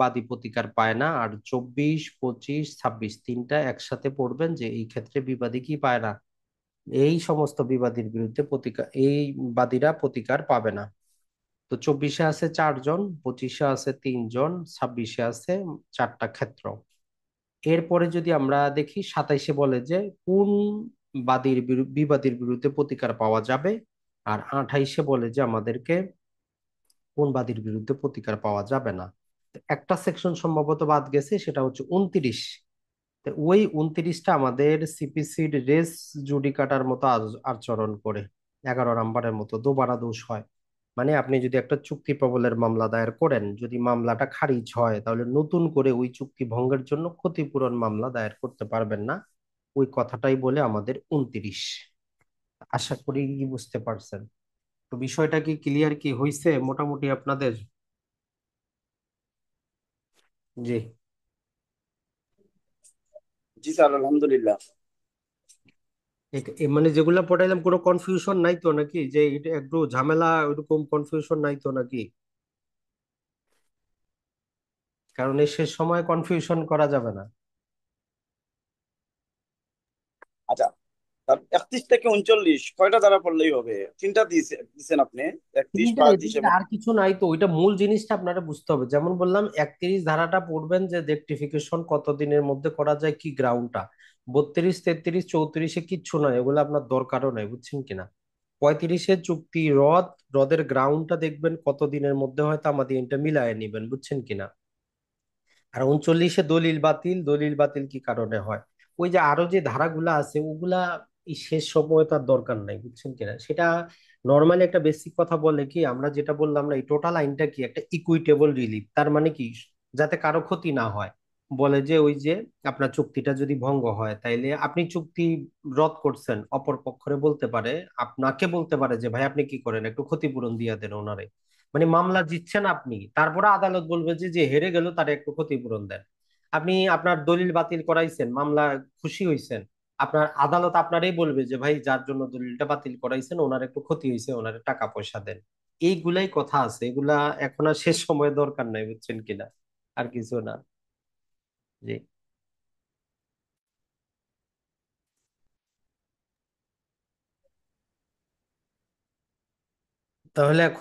বাদী প্রতিকার পায় না, আর 24, 25, 26 তিনটা একসাথে পড়বেন যে এই ক্ষেত্রে বিবাদী কি পায় না, এই সমস্ত বিবাদীর বিরুদ্ধে প্রতিকার, এই বাদীরা প্রতিকার পাবে না। তো 24-এ আছে 4 জন, 25-এ আছে 3 জন, 26-এ আছে 4টা ক্ষেত্র। এরপরে যদি আমরা দেখি 27-এ বলে যে কোন বিবাদীর বিরুদ্ধে প্রতিকার পাওয়া যাবে, আর 28-এ বলে যে আমাদেরকে কোন বাদীর বিরুদ্ধে প্রতিকার পাওয়া যাবে না। তো একটা সেকশন সম্ভবত বাদ গেছে, সেটা হচ্ছে 29। তো ওই 29টা আমাদের সিপিসির রেস জুডিকাটার মতো আচরণ করে, 11 নম্বরের মতো দোবারা দোষ হয়। মানে আপনি যদি একটা চুক্তি প্রবলের মামলা দায়ের করেন, যদি মামলাটা খারিজ হয়, তাহলে নতুন করে ওই চুক্তি ভঙ্গের জন্য ক্ষতিপূরণ মামলা দায়ের করতে পারবেন না। ওই কথাটাই বলে আমাদের 29। আশা করি কি বুঝতে পারছেন। তো বিষয়টা কি ক্লিয়ার কি হয়েছে মোটামুটি আপনাদের? জি। জি স্যার, আলহামদুলিল্লাহ। মানে যেগুলা পড়াইলাম কোনো কনফিউশন নাই তো নাকি, যে এটা একটু ঝামেলা ওইরকম কনফিউশন নাই তো নাকি? কারণ এই শেষ সময় কনফিউশন করা যাবে না। আচ্ছা স্যার, 31 থেকে 39 কয়টা দ্বারা পড়লেই হবে? তিনটা দিছেন আপনি, 31, তিনটা, 32 এদিকে এবং আর কিছু নাই তো, ওইটা মূল জিনিসটা আপনারা বুঝতে হবে। যেমন বললাম 31 ধারাটা পড়বেন যে রেকটিফিকেশন কতদিনের মধ্যে করা যায়, কি গ্রাউন্ডটা। 32, 33, 34-এ কিচ্ছু নাই, ওগুলো আপনার দরকারও নাই, বুঝছেন কিনা। 35-এ চুক্তি রদ, রদের গ্রাউন্ডটা দেখবেন কতদিনের মধ্যে, হয়তো আমাদের এটা মিলায় নিবেন, বুঝছেন কিনা। আর 39-এ দলিল বাতিল, দলিল বাতিল কি কারণে হয়। ওই যে আরো যে ধারাগুলা আছে ওগুলা এই শেষ সময় তার দরকার নাই, বুঝছেন কিনা। সেটা নর্মালি একটা বেসিক কথা বলে কি, আমরা যেটা বললাম না, এই টোটাল আইনটা কি একটা ইকুইটেবল রিলিফ, তার মানে কি যাতে কারো ক্ষতি না হয়। বলে যে ওই যে আপনার চুক্তিটা যদি ভঙ্গ হয়, তাইলে আপনি চুক্তি রদ করছেন, অপর পক্ষরে বলতে পারে, আপনাকে বলতে পারে যে ভাই আপনি কি করেন, একটু ক্ষতিপূরণ দিয়ে দেন ওনারে। মানে মামলা জিতছেন আপনি, তারপরে আদালত বলবে যে যে হেরে গেল তার একটু ক্ষতিপূরণ দেন। আপনি আপনার দলিল বাতিল করাইছেন, মামলা খুশি হয়েছেন, আপনার আদালত আপনারই বলবে যে ভাই যার জন্য দলিলটা বাতিল করাইছেন ওনার একটু ক্ষতি হয়েছে, ওনার টাকা পয়সা দেন। এইগুলাই কথা আছে, এগুলা এখন আর শেষ সময় দরকার নাই, বুঝছেন কিনা। আর কিছু না। জি। তাহলে এখন